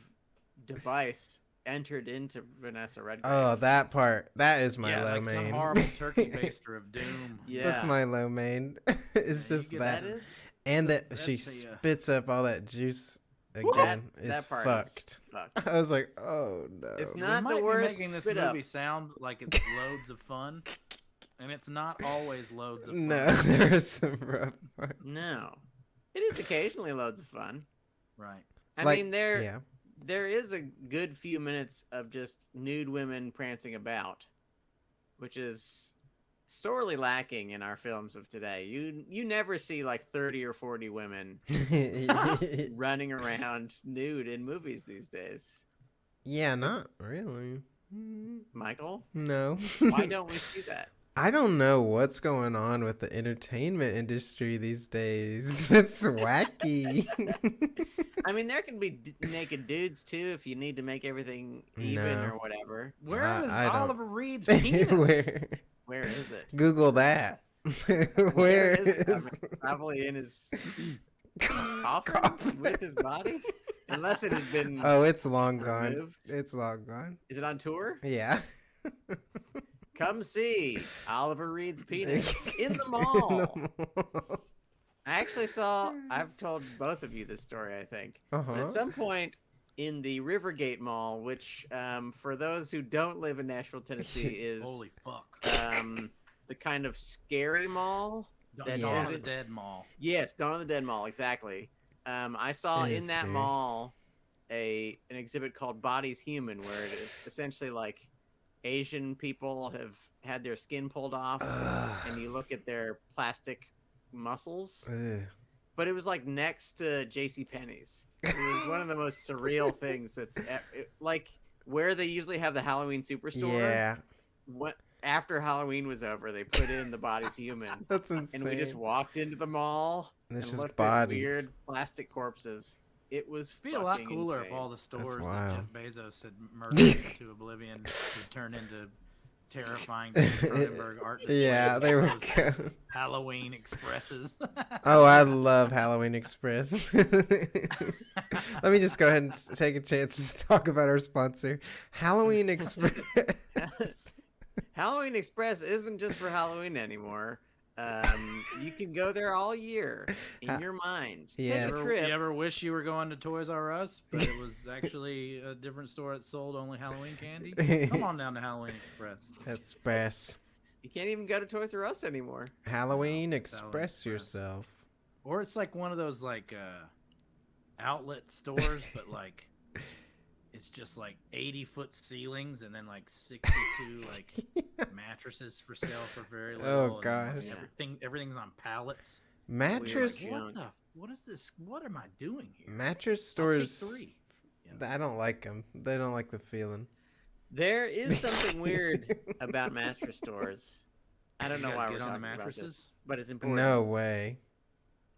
Speaker 2: device entered into Vanessa Redgrave.
Speaker 1: oh, that part. That is my
Speaker 3: yeah, it's
Speaker 1: low
Speaker 3: like some
Speaker 1: main.
Speaker 3: horrible turkey baster of doom.
Speaker 2: Yeah.
Speaker 1: That's my low main. It's
Speaker 3: Yeah, you
Speaker 1: just
Speaker 3: get
Speaker 1: that.
Speaker 2: That is.
Speaker 1: And that
Speaker 3: that's
Speaker 1: she
Speaker 3: a,
Speaker 1: spits up all that juice
Speaker 2: That,
Speaker 1: again is
Speaker 2: that part
Speaker 1: fucked.
Speaker 2: is fucked.
Speaker 1: I was like, oh no.
Speaker 2: It's
Speaker 3: We
Speaker 2: not
Speaker 3: might
Speaker 2: the
Speaker 3: be
Speaker 2: worst
Speaker 3: making this
Speaker 2: spit
Speaker 3: movie
Speaker 2: up.
Speaker 3: sound like it's loads of fun, and it's not always loads of fun.
Speaker 1: No, there are some rough parts.
Speaker 2: No. It is occasionally loads of fun.
Speaker 3: Right.
Speaker 2: I
Speaker 1: Like,
Speaker 2: mean,
Speaker 1: Yeah.
Speaker 2: there is a good few minutes of just nude women prancing about, which is sorely lacking in our films of today. You never see like 30 or 40 women running around nude in movies these days.
Speaker 1: Yeah, not really. Mm,
Speaker 2: Michael,
Speaker 1: No.
Speaker 2: why don't we see that?
Speaker 1: I don't know what's going on with the entertainment industry these days. It's wacky.
Speaker 2: I mean, there can be naked dudes too if you need to make everything even
Speaker 1: No.
Speaker 2: or whatever.
Speaker 3: Where is
Speaker 1: I don't-
Speaker 3: Oliver Reed's penis?
Speaker 1: Where?
Speaker 2: Where is it?
Speaker 1: Google that. Where
Speaker 2: is it?
Speaker 1: is?
Speaker 2: Probably in his coffin with his body, unless it has been.
Speaker 1: Oh, it's long gone.
Speaker 2: removed.
Speaker 1: It's long gone.
Speaker 2: Is it on tour?
Speaker 1: Yeah.
Speaker 2: Come see Oliver Reed's penis in the
Speaker 1: In
Speaker 2: mall.
Speaker 1: the mall.
Speaker 2: I actually saw. I've told both of you this story, I think. But
Speaker 1: Uh-huh.
Speaker 2: at some point in the Rivergate Mall, which for those who don't live in Nashville, Tennessee, is
Speaker 3: Holy fuck.
Speaker 2: the kind of scary mall.
Speaker 3: Dawn
Speaker 1: Yeah.
Speaker 3: of the Dead Mall.
Speaker 2: Yes, Dawn of the Dead Mall, exactly. I saw
Speaker 1: It
Speaker 2: in
Speaker 1: is
Speaker 2: that
Speaker 1: scary.
Speaker 2: mall an exhibit called Bodies Human, where it is essentially like Asian people have had their skin pulled off, and you look at their plastic muscles.
Speaker 1: Ugh.
Speaker 2: But it was like next to J.C. Penney's. It was one of the most surreal things. Like where they usually have the Halloween Superstore.
Speaker 1: Yeah.
Speaker 2: What after Halloween was over, they put in the body's human.
Speaker 1: That's insane.
Speaker 2: And we just walked into the mall
Speaker 1: And it's
Speaker 2: and
Speaker 1: just
Speaker 2: looked
Speaker 1: bodies.
Speaker 2: at weird plastic corpses. It was
Speaker 3: It'd be a lot
Speaker 2: fucking
Speaker 3: cooler if
Speaker 2: insane.
Speaker 3: all the stores that
Speaker 1: wild.
Speaker 3: Jeff Bezos had murdered into oblivion would turn into terrifying Cronenberg art displays.
Speaker 1: Yeah,
Speaker 3: with
Speaker 1: there we
Speaker 3: those
Speaker 1: go.
Speaker 3: Halloween Expresses.
Speaker 1: Oh, I love Halloween Express. Let me just go ahead and take a chance to talk about our sponsor, Halloween Express.
Speaker 2: Halloween Express isn't just for Halloween anymore. You can go there all year in your mind.
Speaker 1: Yes.
Speaker 2: Take a
Speaker 3: You
Speaker 2: trip.
Speaker 3: ever wish you were going to Toys R Us, but it was actually a different store that sold only Halloween candy? Come on down to Halloween Express.
Speaker 1: Express.
Speaker 2: You can't even go to Toys R Us anymore.
Speaker 1: Halloween
Speaker 3: It's
Speaker 1: Express
Speaker 3: Halloween Express.
Speaker 1: yourself.
Speaker 3: Or it's like one of those like outlet stores, but like it's just like 80-foot ceilings and then like 62 like mattresses for sale for very little.
Speaker 1: Oh,
Speaker 3: and then,
Speaker 1: gosh.
Speaker 3: like, everything's on pallets.
Speaker 1: Mattress
Speaker 2: Weird.
Speaker 3: What the? What is this? What am I doing here?
Speaker 1: mattress
Speaker 3: I'll take
Speaker 1: stores.
Speaker 3: 3.
Speaker 1: I don't like them. They don't like the feeling.
Speaker 2: There is something weird about mattress stores. I don't
Speaker 3: You
Speaker 2: know
Speaker 3: guys
Speaker 2: why
Speaker 3: get
Speaker 2: we're
Speaker 3: on the
Speaker 2: talking about this,
Speaker 3: mattresses?
Speaker 2: but it's important.
Speaker 1: No way.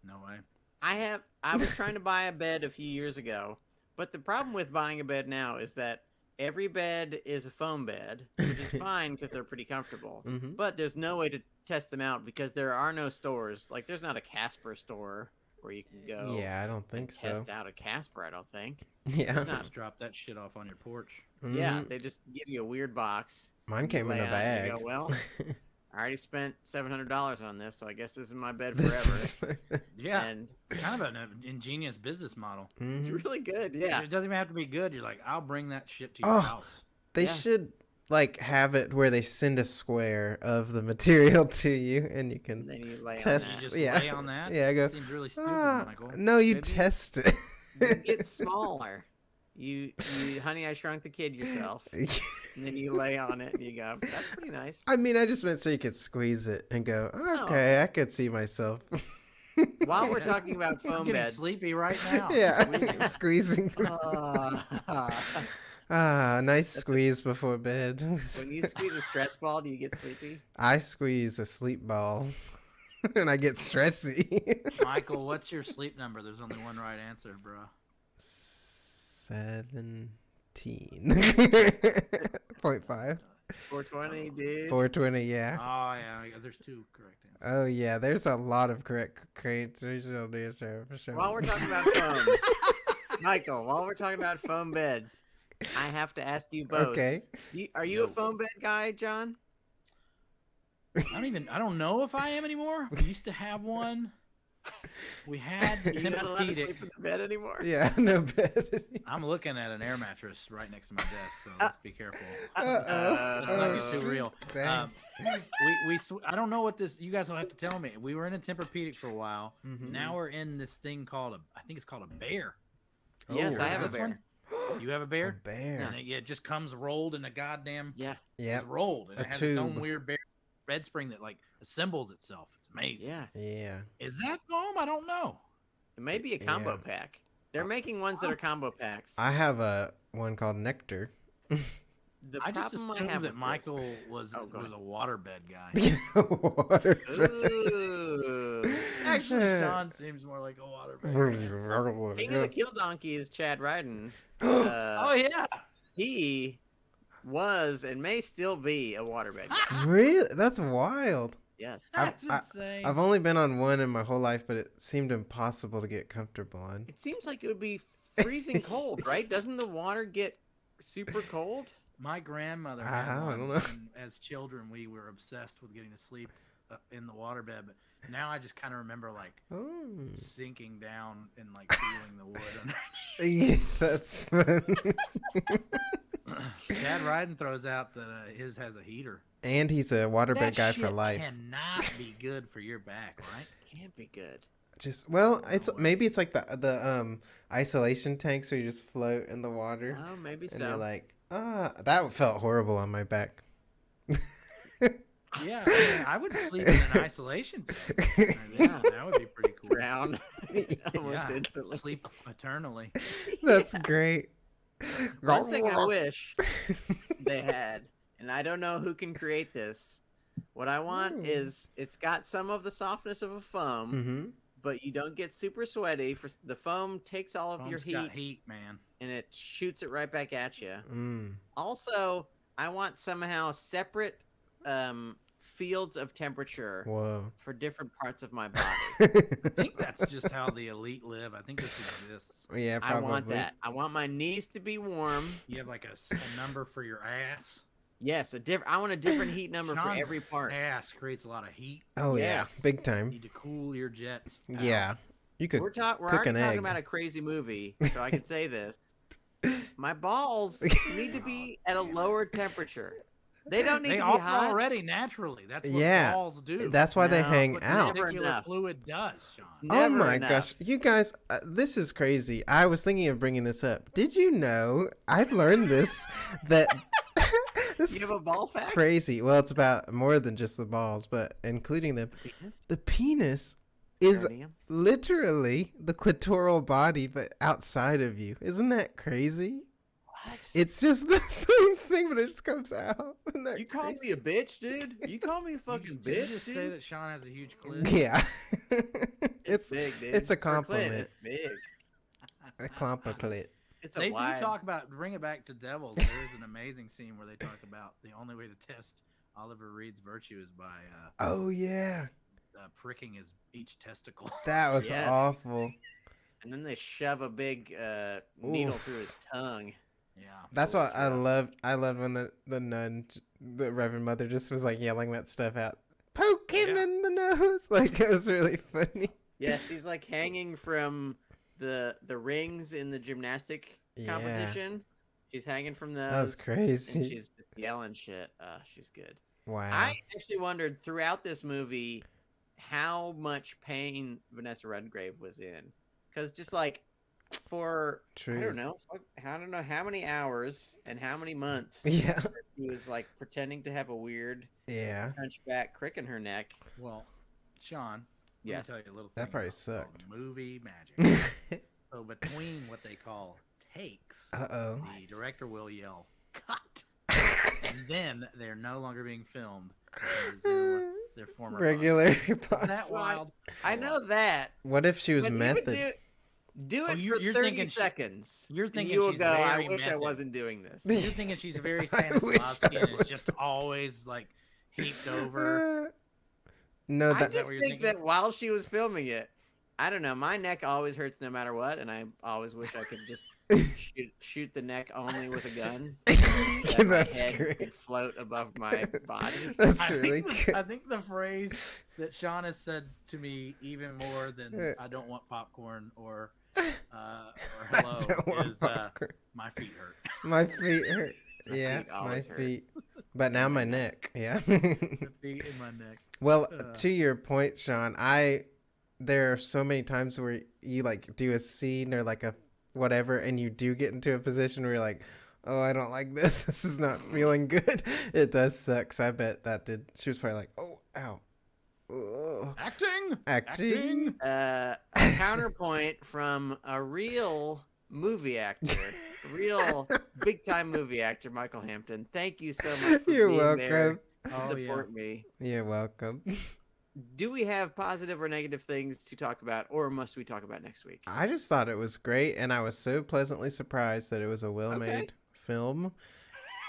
Speaker 3: No way.
Speaker 2: I was trying to buy a bed a few years ago, but the problem with buying a bed now is that every bed is a foam bed, which is fine because they're pretty comfortable.
Speaker 1: Mhm.
Speaker 2: But there's no way to test them out because there are no stores. Like there's not a Casper store where you can go
Speaker 1: Yeah, I don't think
Speaker 2: and
Speaker 1: so.
Speaker 2: test out a Casper, I don't think.
Speaker 1: Yeah.
Speaker 2: It's not.
Speaker 3: Just drop that shit off on your porch.
Speaker 2: Yeah,
Speaker 1: Mhm.
Speaker 2: they just give you a weird box.
Speaker 1: Mine
Speaker 2: You
Speaker 1: came in
Speaker 2: lay
Speaker 1: a
Speaker 2: on it
Speaker 1: bag.
Speaker 2: and you go, well, I already spent $700 on this, so I guess this is my bed
Speaker 1: This
Speaker 2: forever.
Speaker 1: is-
Speaker 3: Yeah,
Speaker 2: And
Speaker 3: kind of an ingenious business model.
Speaker 2: it's
Speaker 1: Mhm.
Speaker 2: really good. Yeah.
Speaker 3: It doesn't even have to be good. You're like, I'll bring that shit to your
Speaker 1: Oh,
Speaker 3: house.
Speaker 1: They
Speaker 2: Yeah.
Speaker 1: should like have it where they send a square of the material to you and you
Speaker 2: And
Speaker 1: can
Speaker 2: then you lay
Speaker 1: test-
Speaker 2: on
Speaker 3: You
Speaker 2: that.
Speaker 3: just
Speaker 1: yeah.
Speaker 3: lay on that.
Speaker 1: Yeah, I go,
Speaker 3: Seems really stupid,
Speaker 1: "Ah,
Speaker 3: Michael.
Speaker 1: no, you
Speaker 2: Maybe-
Speaker 1: test it.
Speaker 2: You get smaller. You Honey, I Shrunk the Kid yourself. And then you lay on it and you go, that's pretty nice.
Speaker 1: I mean, I just meant so you could squeeze it and go, okay, I could see myself.
Speaker 2: While we're talking about
Speaker 3: I'm
Speaker 2: foam
Speaker 3: getting
Speaker 2: beds.
Speaker 3: sleepy right now.
Speaker 1: Yeah, squeezing.
Speaker 2: Uh,
Speaker 1: Nice squeeze before bed.
Speaker 2: when you squeeze a stress ball, do you get sleepy?
Speaker 1: I squeeze a sleep ball and I get stressy.
Speaker 3: Michael, what's your sleep number? There's only one right answer, bro.
Speaker 1: 17.5.
Speaker 2: 420, dude.
Speaker 1: 420, yeah.
Speaker 3: Oh yeah, there's 2 correct answers.
Speaker 1: Oh yeah, there's a lot of correct answers for sure.
Speaker 2: While we're talking about foam, Michael, while we're talking about foam beds, I have to ask you both.
Speaker 1: Okay.
Speaker 2: Are you a foam bed guy, John?
Speaker 3: I don't know if I am anymore. We used to have one. We had the
Speaker 2: You're not allowed to
Speaker 3: Tempur-Pedic.
Speaker 2: sleep in the bed anymore?
Speaker 1: Yeah, no bed.
Speaker 3: I'm looking at an air mattress right next to my desk, so let's be careful.
Speaker 1: Uh-oh.
Speaker 3: Let's not get too real.
Speaker 1: Dang.
Speaker 3: I don't know what this. You guys will have to tell me. We were in a Tempur-Pedic for a while.
Speaker 1: Mhm.
Speaker 3: Now we're in this thing called I think it's called a bear.
Speaker 2: Yes,
Speaker 1: Oh,
Speaker 2: I have a
Speaker 3: this
Speaker 2: bear.
Speaker 3: one? You have a
Speaker 1: A
Speaker 3: bear?
Speaker 1: bear.
Speaker 3: And it just comes rolled in a goddamn.
Speaker 2: Yeah,
Speaker 1: Yep.
Speaker 3: It's rolled, and
Speaker 1: A
Speaker 3: it has its own
Speaker 1: tube.
Speaker 3: weird bed spring that like assembles itself. It's amazing.
Speaker 2: yeah.
Speaker 1: Yeah.
Speaker 3: Is that foam? I don't know.
Speaker 2: It may be a combo
Speaker 1: Yeah.
Speaker 2: pack. They're making ones that are combo packs.
Speaker 1: I have a one called Nectar.
Speaker 2: The
Speaker 3: I just
Speaker 2: problem I
Speaker 3: assumed
Speaker 2: have
Speaker 3: that
Speaker 2: with
Speaker 3: Michael was
Speaker 2: Oh, go
Speaker 3: was
Speaker 2: ahead.
Speaker 3: a waterbed guy.
Speaker 1: Water.
Speaker 2: this- Ooh.
Speaker 3: Actually, Sean seems more like a waterbed guy.
Speaker 2: King of the Kill Donkey is Chad Ryden.
Speaker 3: Oh yeah.
Speaker 2: He was and may still be a waterbed guy.
Speaker 1: Really? That's wild.
Speaker 2: Yes.
Speaker 3: That's
Speaker 1: I-
Speaker 3: insane.
Speaker 1: I've only been on one in my whole life, but it seemed impossible to get comfortable on.
Speaker 2: It seems like it would be freezing cold, right? Doesn't the water get super cold?
Speaker 3: My grandmother
Speaker 1: I
Speaker 3: had one.
Speaker 1: don't know.
Speaker 3: And as children, we were obsessed with getting to sleep in the waterbed. But now I just kind of remember like
Speaker 1: Oh.
Speaker 3: sinking down and like feeling the wood under.
Speaker 1: That's fun.
Speaker 3: Chad Ryden throws out that his has a heater.
Speaker 1: And he's a waterbed
Speaker 3: That
Speaker 1: guy
Speaker 3: shit
Speaker 1: for life.
Speaker 3: cannot be good for your back, right?
Speaker 2: Can't be good.
Speaker 1: Just well, it's
Speaker 3: No way.
Speaker 1: maybe it's like the isolation tanks where you just float in the water
Speaker 2: Oh, maybe
Speaker 1: and you're
Speaker 2: so.
Speaker 1: like, that felt horrible on my back.
Speaker 3: Yeah, I mean, I would sleep in an isolation tank.
Speaker 2: Yeah.
Speaker 3: That would be pretty cool.
Speaker 2: Drown almost
Speaker 3: Yeah,
Speaker 2: instantly.
Speaker 3: Sleep eternally.
Speaker 1: That's great.
Speaker 2: One thing I wish they had, and I don't know who can create this. What I want is it's got some of the softness of a foam,
Speaker 1: Mm-hmm.
Speaker 2: but you don't get super sweaty. For the foam takes all of your
Speaker 3: Foam's got
Speaker 2: heat,
Speaker 3: heat, man.
Speaker 2: and it shoots it right back at you.
Speaker 1: Mm.
Speaker 2: Also, I want somehow separate fields of temperature
Speaker 1: Whoa.
Speaker 2: for different parts of my body.
Speaker 3: I think that's just how the elite live. I think this exists.
Speaker 1: Yeah,
Speaker 2: I
Speaker 1: probably.
Speaker 2: want that. I want my knees to be warm.
Speaker 3: You have like a number for your ass.
Speaker 2: Yes, I want a different heat number for
Speaker 3: Sean's
Speaker 2: every part.
Speaker 3: Ass creates a lot of heat.
Speaker 1: Oh
Speaker 2: Yes.
Speaker 1: yeah, big time.
Speaker 3: You need to cool your jets. out.
Speaker 1: Yeah, you could
Speaker 2: We're
Speaker 1: cook
Speaker 2: already
Speaker 1: an
Speaker 2: talking
Speaker 1: egg.
Speaker 2: about a crazy movie, so I can say this. My balls need to be at a lower temperature. They don't need
Speaker 3: They
Speaker 2: to be
Speaker 3: are
Speaker 2: hot.
Speaker 3: already naturally. That's what
Speaker 1: Yeah,
Speaker 3: balls do.
Speaker 1: That's why they
Speaker 2: No,
Speaker 1: hang
Speaker 2: but
Speaker 1: out.
Speaker 2: never
Speaker 3: Particular
Speaker 2: enough.
Speaker 3: fluid does, Sean.
Speaker 1: Oh
Speaker 2: Never
Speaker 1: my
Speaker 2: enough.
Speaker 1: gosh, you guys, this is crazy. I was thinking of bringing this up. Did you know? I've learned this that this
Speaker 2: You
Speaker 1: is
Speaker 2: have a ball fact?
Speaker 1: crazy. Well, it's about more than just the balls, but including them.
Speaker 2: Penis?
Speaker 1: The penis is
Speaker 2: Perineum?
Speaker 1: literally the clitoral body, but outside of you. Isn't that crazy?
Speaker 2: What?
Speaker 1: It's just the same thing, but it just comes out. Isn't that
Speaker 2: You call
Speaker 1: crazy?
Speaker 2: me a bitch, dude? You call me a fucking
Speaker 3: Did you
Speaker 2: bitch,
Speaker 3: just
Speaker 2: dude?
Speaker 3: say that Sean has a huge clit?
Speaker 1: Yeah.
Speaker 2: It's big, dude.
Speaker 1: it's a
Speaker 2: For Clint,
Speaker 1: compliment.
Speaker 2: It's big.
Speaker 1: A compliment.
Speaker 2: It's a
Speaker 3: They do
Speaker 2: wide.
Speaker 3: talk about, bring it back to Devils. There is an amazing scene where they talk about the only way to test Oliver Reed's virtue is by
Speaker 1: Oh yeah,
Speaker 3: pricking each testicle.
Speaker 1: that was
Speaker 2: Yes.
Speaker 1: awful.
Speaker 2: And then they shove a big needle
Speaker 1: Oof.
Speaker 2: through his tongue.
Speaker 3: Yeah.
Speaker 1: That's
Speaker 2: Oh,
Speaker 1: why
Speaker 2: it's
Speaker 1: I
Speaker 2: rough.
Speaker 1: love. I love when the nun, the Reverend Mother, just was like yelling that stuff out. Poke him
Speaker 3: Yeah.
Speaker 1: in the nose. Like it was really funny.
Speaker 2: Yeah, she's like hanging from the rings in the gymnastic
Speaker 1: Yeah.
Speaker 2: competition. She's hanging from those.
Speaker 1: That was
Speaker 2: And
Speaker 1: crazy.
Speaker 2: she's just yelling shit. She's good.
Speaker 1: Wow.
Speaker 2: I actually wondered throughout this movie how much pain Vanessa Redgrave was in, because just like for
Speaker 1: True.
Speaker 2: I don't know how many hours and how many months
Speaker 1: Yeah.
Speaker 2: she was like pretending to have a weird
Speaker 1: Yeah.
Speaker 2: hunchback crick in her neck.
Speaker 3: Well, Sean,
Speaker 2: Yes.
Speaker 3: let me tell you a little thing
Speaker 1: That probably
Speaker 3: about
Speaker 1: sucked.
Speaker 3: movie magic. So between what they call takes,
Speaker 1: Uh-oh.
Speaker 3: the director will yell, cut! And then they're no longer being filmed. They resume their former
Speaker 1: Regular
Speaker 3: body. Isn't that
Speaker 1: boss.
Speaker 3: wild?
Speaker 2: I know that.
Speaker 1: What if she was
Speaker 2: But even
Speaker 1: method?
Speaker 2: do
Speaker 3: Oh,
Speaker 2: it
Speaker 3: you're
Speaker 2: for 30
Speaker 3: thinking
Speaker 2: seconds.
Speaker 3: you're
Speaker 2: and
Speaker 3: thinking
Speaker 2: you will
Speaker 3: she's
Speaker 2: go, I
Speaker 3: very
Speaker 2: wish I
Speaker 3: method."
Speaker 2: wasn't doing this.
Speaker 3: You're thinking she's very
Speaker 1: I wish
Speaker 3: Stanislavski and
Speaker 1: I
Speaker 3: is just
Speaker 1: was.
Speaker 3: always like heaped over.
Speaker 1: No,
Speaker 2: I
Speaker 1: that
Speaker 2: just
Speaker 3: what you're
Speaker 2: think
Speaker 3: thinking?
Speaker 2: that while she was filming it, I don't know, my neck always hurts no matter what, and I always wish I could just shoot the neck only with a gun. That my
Speaker 1: that's
Speaker 2: head
Speaker 1: great.
Speaker 2: could float above my body.
Speaker 1: That's
Speaker 3: I
Speaker 1: really
Speaker 3: think
Speaker 1: good.
Speaker 3: I think the phrase that Sean has said to me even more than "I don't want popcorn" or "hello"
Speaker 1: don't want
Speaker 3: is
Speaker 1: popcorn.
Speaker 3: "my feet hurt."
Speaker 1: My feet hurt.
Speaker 2: My
Speaker 1: Yeah,
Speaker 2: feet
Speaker 1: my
Speaker 2: always hurt.
Speaker 1: feet. But now my neck. Yeah.
Speaker 3: The feet in my neck.
Speaker 1: Well,
Speaker 3: Uh.
Speaker 1: to your point, Sean, there are so many times where you like do a scene or like a whatever, and you do get into a position where you're like, oh, I don't like this. This is not feeling good. It does suck. So I bet that did. She was probably like, oh, ow. Ugh.
Speaker 3: Acting.
Speaker 2: A counterpoint from a real movie actor, real big time movie actor, Michael Hampton. Thank you so much for
Speaker 1: You're
Speaker 2: being there
Speaker 1: welcome.
Speaker 2: to
Speaker 3: Oh, yeah.
Speaker 2: support me.
Speaker 1: You're welcome.
Speaker 2: Do we have positive or negative things to talk about, or must we talk about next week?
Speaker 1: I just thought it was great, and I was so pleasantly surprised that it was a well-made film.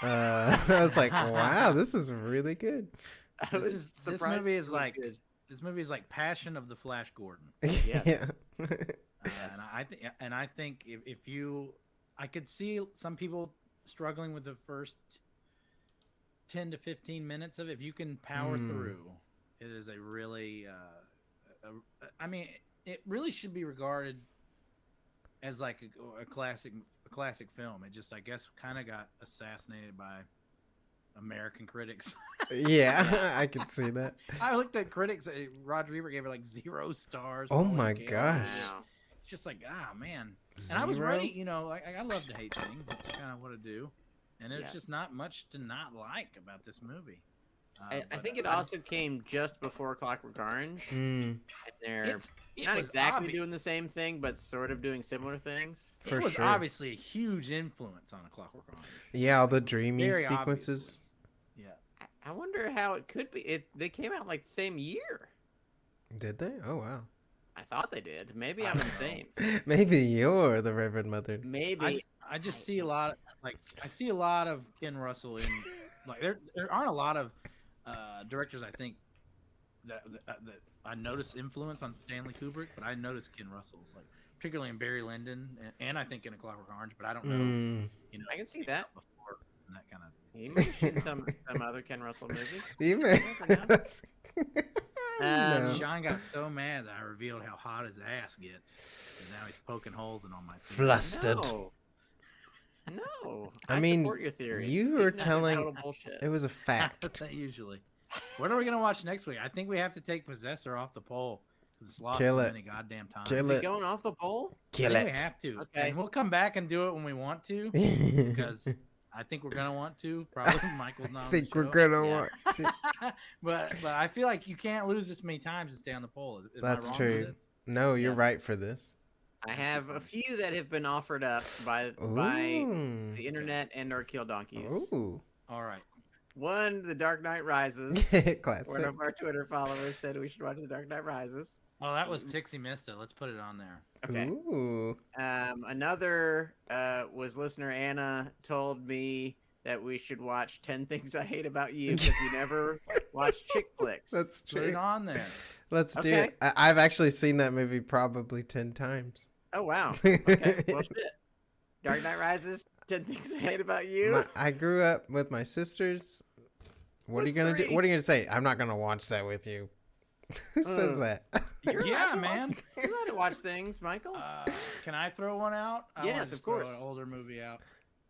Speaker 1: I was like, wow, this is really good.
Speaker 2: I was
Speaker 3: This
Speaker 2: surprised
Speaker 3: movie
Speaker 2: it
Speaker 3: is
Speaker 2: was
Speaker 3: like
Speaker 2: good.
Speaker 3: this movie is like Passion of the Flash Gordon.
Speaker 2: Yes.
Speaker 1: Yeah.
Speaker 3: And I think if you, I could see some people struggling with the first 10 to 15 minutes of it. If you can power through, it is a really, I mean, it really should be regarded as like a classic film. It just, I guess, kind of got assassinated by American critics.
Speaker 1: Yeah, I could see that.
Speaker 3: I looked at critics. Roger Ebert gave it like 0 stars.
Speaker 1: Oh
Speaker 3: Paul
Speaker 1: my
Speaker 3: gave it-
Speaker 1: gosh.
Speaker 2: Wow.
Speaker 3: It's just like, man. And I was
Speaker 1: 0?
Speaker 3: ready, you know, I love to hate things. That's kind of what I do. And there's
Speaker 2: Yeah.
Speaker 3: just not much to not like about this movie.
Speaker 2: I
Speaker 3: But
Speaker 2: think it also came just before Clockwork Orange.
Speaker 1: Mm,
Speaker 2: And they're
Speaker 3: it
Speaker 2: not
Speaker 3: was
Speaker 2: exactly doing the same thing, but sort of doing similar things.
Speaker 1: for
Speaker 3: it was
Speaker 1: sure.
Speaker 3: obviously a huge influence on A Clockwork Orange.
Speaker 1: Yeah, all the dreamy
Speaker 3: Very
Speaker 1: sequences.
Speaker 3: Yeah.
Speaker 2: I wonder how it could be. They came out like the same year.
Speaker 1: Did they? Oh wow.
Speaker 2: I thought they did. Maybe
Speaker 3: I
Speaker 2: I'm
Speaker 3: don't know.
Speaker 2: insane.
Speaker 1: Maybe you're the Reverend Mother.
Speaker 2: Maybe.
Speaker 3: I just see a lot of I see a lot of Ken Russell in like there aren't a lot of directors I think that I notice influence on Stanley Kubrick, but I notice Ken Russell's like particularly in Barry Lyndon and I think in A Clockwork Orange, but I don't know.
Speaker 1: Mm.
Speaker 3: You know,
Speaker 2: I can see
Speaker 3: came
Speaker 2: that.
Speaker 3: out before and that kind of.
Speaker 2: He may have seen some other Ken Russell movie.
Speaker 1: You may.
Speaker 2: never know.
Speaker 1: No.
Speaker 3: Sean got so mad that I revealed how hot his ass gets, and now he's poking holes in all my feet.
Speaker 1: Flustered.
Speaker 2: No.
Speaker 1: I mean,
Speaker 2: support your theory.
Speaker 1: you
Speaker 2: Even
Speaker 1: were
Speaker 2: that is
Speaker 1: telling-
Speaker 2: total bullshit.
Speaker 1: It was a fact.
Speaker 3: Usually. What are we gonna watch next week? I think we have to take Possessor off the poll because it's lost
Speaker 1: Kill
Speaker 3: so
Speaker 1: it.
Speaker 3: many goddamn times.
Speaker 1: Kill
Speaker 2: Is
Speaker 1: it.
Speaker 2: it going off the pole?
Speaker 1: Kill
Speaker 3: I think
Speaker 1: it.
Speaker 3: we have to.
Speaker 2: Okay.
Speaker 3: And we'll come back and do it when we want to because I think we're gonna want to. Probably Michael's not.
Speaker 1: I
Speaker 3: on
Speaker 1: think
Speaker 3: the
Speaker 1: we're
Speaker 3: show.
Speaker 1: gonna
Speaker 2: Yeah.
Speaker 1: want to.
Speaker 3: but I feel like you can't lose this many times and stay on the poll. Am I
Speaker 1: That's
Speaker 3: wrong
Speaker 1: true.
Speaker 3: with this?
Speaker 1: No, you're
Speaker 2: Yes.
Speaker 1: right for this.
Speaker 2: I have a few that have been offered up by
Speaker 1: Ooh.
Speaker 2: the internet and or kill donkeys.
Speaker 1: Ooh.
Speaker 3: All right.
Speaker 2: One, The Dark Knight Rises. One
Speaker 1: Classic.
Speaker 2: of our Twitter followers said we should watch The Dark Knight Rises.
Speaker 3: Oh, that was Tixie Mista. Let's put it on there.
Speaker 2: Okay.
Speaker 1: Ooh.
Speaker 2: Another was listener Anna told me that we should watch 10 Things I Hate About You because you never watch chick flicks.
Speaker 1: That's
Speaker 3: Put it
Speaker 1: true.
Speaker 3: on there.
Speaker 1: Let's do
Speaker 2: Okay.
Speaker 1: it. I've actually seen that movie probably 10 times.
Speaker 2: Oh, wow. Okay. Well, shit. Dark Knight Rises, 10 Things I Hate About You.
Speaker 1: I grew up with my sisters. What are you
Speaker 2: What's
Speaker 1: gonna do?
Speaker 2: three?
Speaker 1: What are you gonna say? I'm not gonna watch that with you. Who says that?
Speaker 2: You're
Speaker 3: Yeah,
Speaker 2: allowed to
Speaker 3: man.
Speaker 2: Watch, you're allowed to watch things, Michael.
Speaker 3: Can I throw one out? I wanna
Speaker 2: Yes,
Speaker 3: just
Speaker 2: of course.
Speaker 3: Throw an older movie out.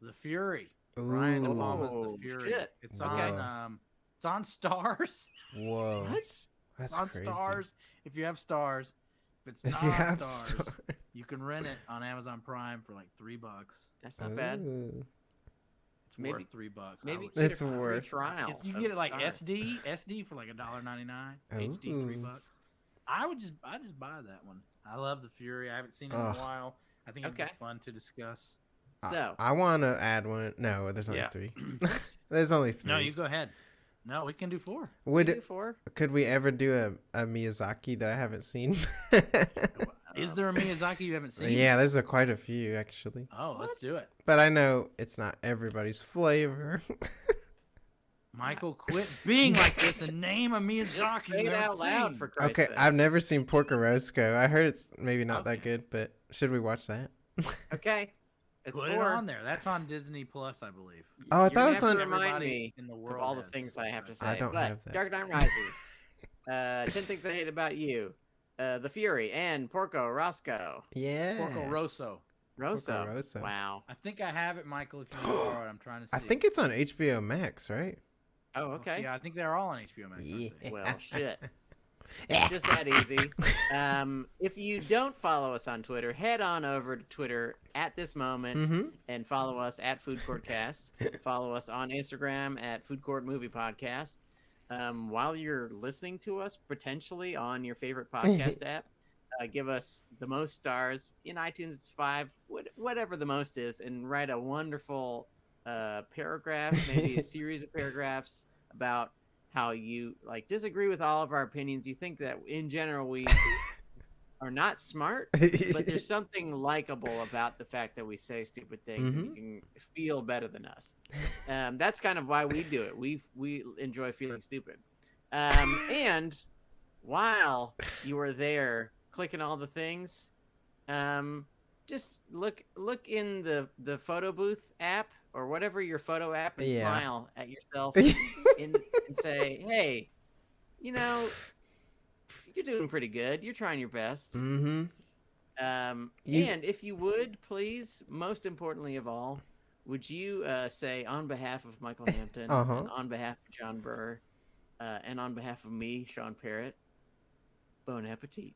Speaker 3: The Fury. Brian De
Speaker 1: Ooh.
Speaker 3: Palma's
Speaker 2: Oh,
Speaker 3: The Fury.
Speaker 2: shit.
Speaker 3: It's
Speaker 2: Okay.
Speaker 3: on. It's on Stars.
Speaker 1: Whoa.
Speaker 2: What?
Speaker 1: That's
Speaker 3: It's on
Speaker 1: crazy.
Speaker 3: Stars. If you have Stars. If it's
Speaker 1: If
Speaker 3: not
Speaker 1: you
Speaker 3: on
Speaker 1: have
Speaker 3: Stars,
Speaker 1: Star-
Speaker 3: you can rent it on Amazon Prime for like $3.
Speaker 2: That's not bad.
Speaker 1: Ooh.
Speaker 3: It's
Speaker 2: Maybe-
Speaker 3: worth $3. I
Speaker 2: Maybe
Speaker 3: would-
Speaker 2: get
Speaker 1: It's
Speaker 2: a free
Speaker 1: worth-
Speaker 2: trial.
Speaker 3: If you
Speaker 2: of
Speaker 3: get it like
Speaker 2: Stars.
Speaker 3: SD for like $1.99, HD
Speaker 1: Ooh.
Speaker 3: $3. I just buy that one. I love The Fury. I haven't seen it in a
Speaker 1: Ugh.
Speaker 3: while. I think it'd
Speaker 2: Okay.
Speaker 3: be fun to discuss.
Speaker 2: So,
Speaker 1: I want to add one. No, there's only
Speaker 3: Yeah.
Speaker 1: 3. There's only 3.
Speaker 3: No, you go ahead. No, we can do 4.
Speaker 1: Would
Speaker 2: before.
Speaker 1: could we ever do a Miyazaki that I haven't seen?
Speaker 3: Is there a Miyazaki you haven't seen?
Speaker 1: Yeah, there's quite a few actually.
Speaker 3: Oh, let's do it.
Speaker 1: But I know it's not everybody's flavor.
Speaker 3: Michael, quit being like this and name a
Speaker 2: Just
Speaker 3: Miyazaki
Speaker 2: say
Speaker 3: you
Speaker 2: it
Speaker 3: haven't
Speaker 2: out loud
Speaker 3: seen.
Speaker 2: for Christ's
Speaker 1: Okay,
Speaker 2: sake.
Speaker 1: I've never seen Porco Rosso. I heard it's maybe not that
Speaker 3: Okay.
Speaker 1: good, but should we watch that?
Speaker 2: Okay. It's
Speaker 3: Put
Speaker 2: 4.
Speaker 3: it on there. That's on Disney Plus, I believe.
Speaker 1: Oh, I
Speaker 2: You're
Speaker 1: thought
Speaker 2: gonna
Speaker 1: it was
Speaker 2: have
Speaker 1: on-
Speaker 2: to remind
Speaker 3: Everybody
Speaker 2: me
Speaker 3: in the
Speaker 2: of
Speaker 3: world
Speaker 2: all the
Speaker 3: has
Speaker 2: things I have to say.
Speaker 1: I don't
Speaker 2: but
Speaker 1: have that.
Speaker 2: Dark Knight Rises, 10 Things I Hate About You, The Fury, and Porco Roscoe.
Speaker 1: Yeah.
Speaker 3: Porco Rosso.
Speaker 2: Rosso.
Speaker 1: Porco Rosso.
Speaker 2: Wow.
Speaker 3: I think I have it, Michael. If you want to borrow it, I'm trying to see.
Speaker 1: I think it's on HBO Max, right?
Speaker 2: Oh, okay.
Speaker 3: Yeah, I think they're all on HBO Max. aren't they?
Speaker 2: Well, shit. It's just that easy. If you don't follow us on Twitter, head on over to Twitter at this moment
Speaker 1: Mm-hmm.
Speaker 2: and follow us at Food Courtcast. Follow us on Instagram at Food Court Movie Podcast. While you're listening to us, potentially on your favorite podcast app, give us the most stars. In iTunes, it's 5, whatever the most is, and write a wonderful paragraph, maybe a series of paragraphs about how you like disagree with all of our opinions. You think that in general we are not smart, but there's something likable about the fact that we say stupid things and you can feel better than us. That's kind of why we do it. We enjoy feeling stupid. And while you are there clicking all the things, just look in the photo booth app or whatever your photo app and
Speaker 1: Yeah.
Speaker 2: smile at yourself and say, hey, you know, you're doing pretty good. You're trying your best.
Speaker 1: Mm-hmm.
Speaker 2: And if you would, please, most importantly of all, would you say on behalf of Michael Hampton, and on behalf of John Burr, and on behalf of me, Sean Parrott, bon appetit.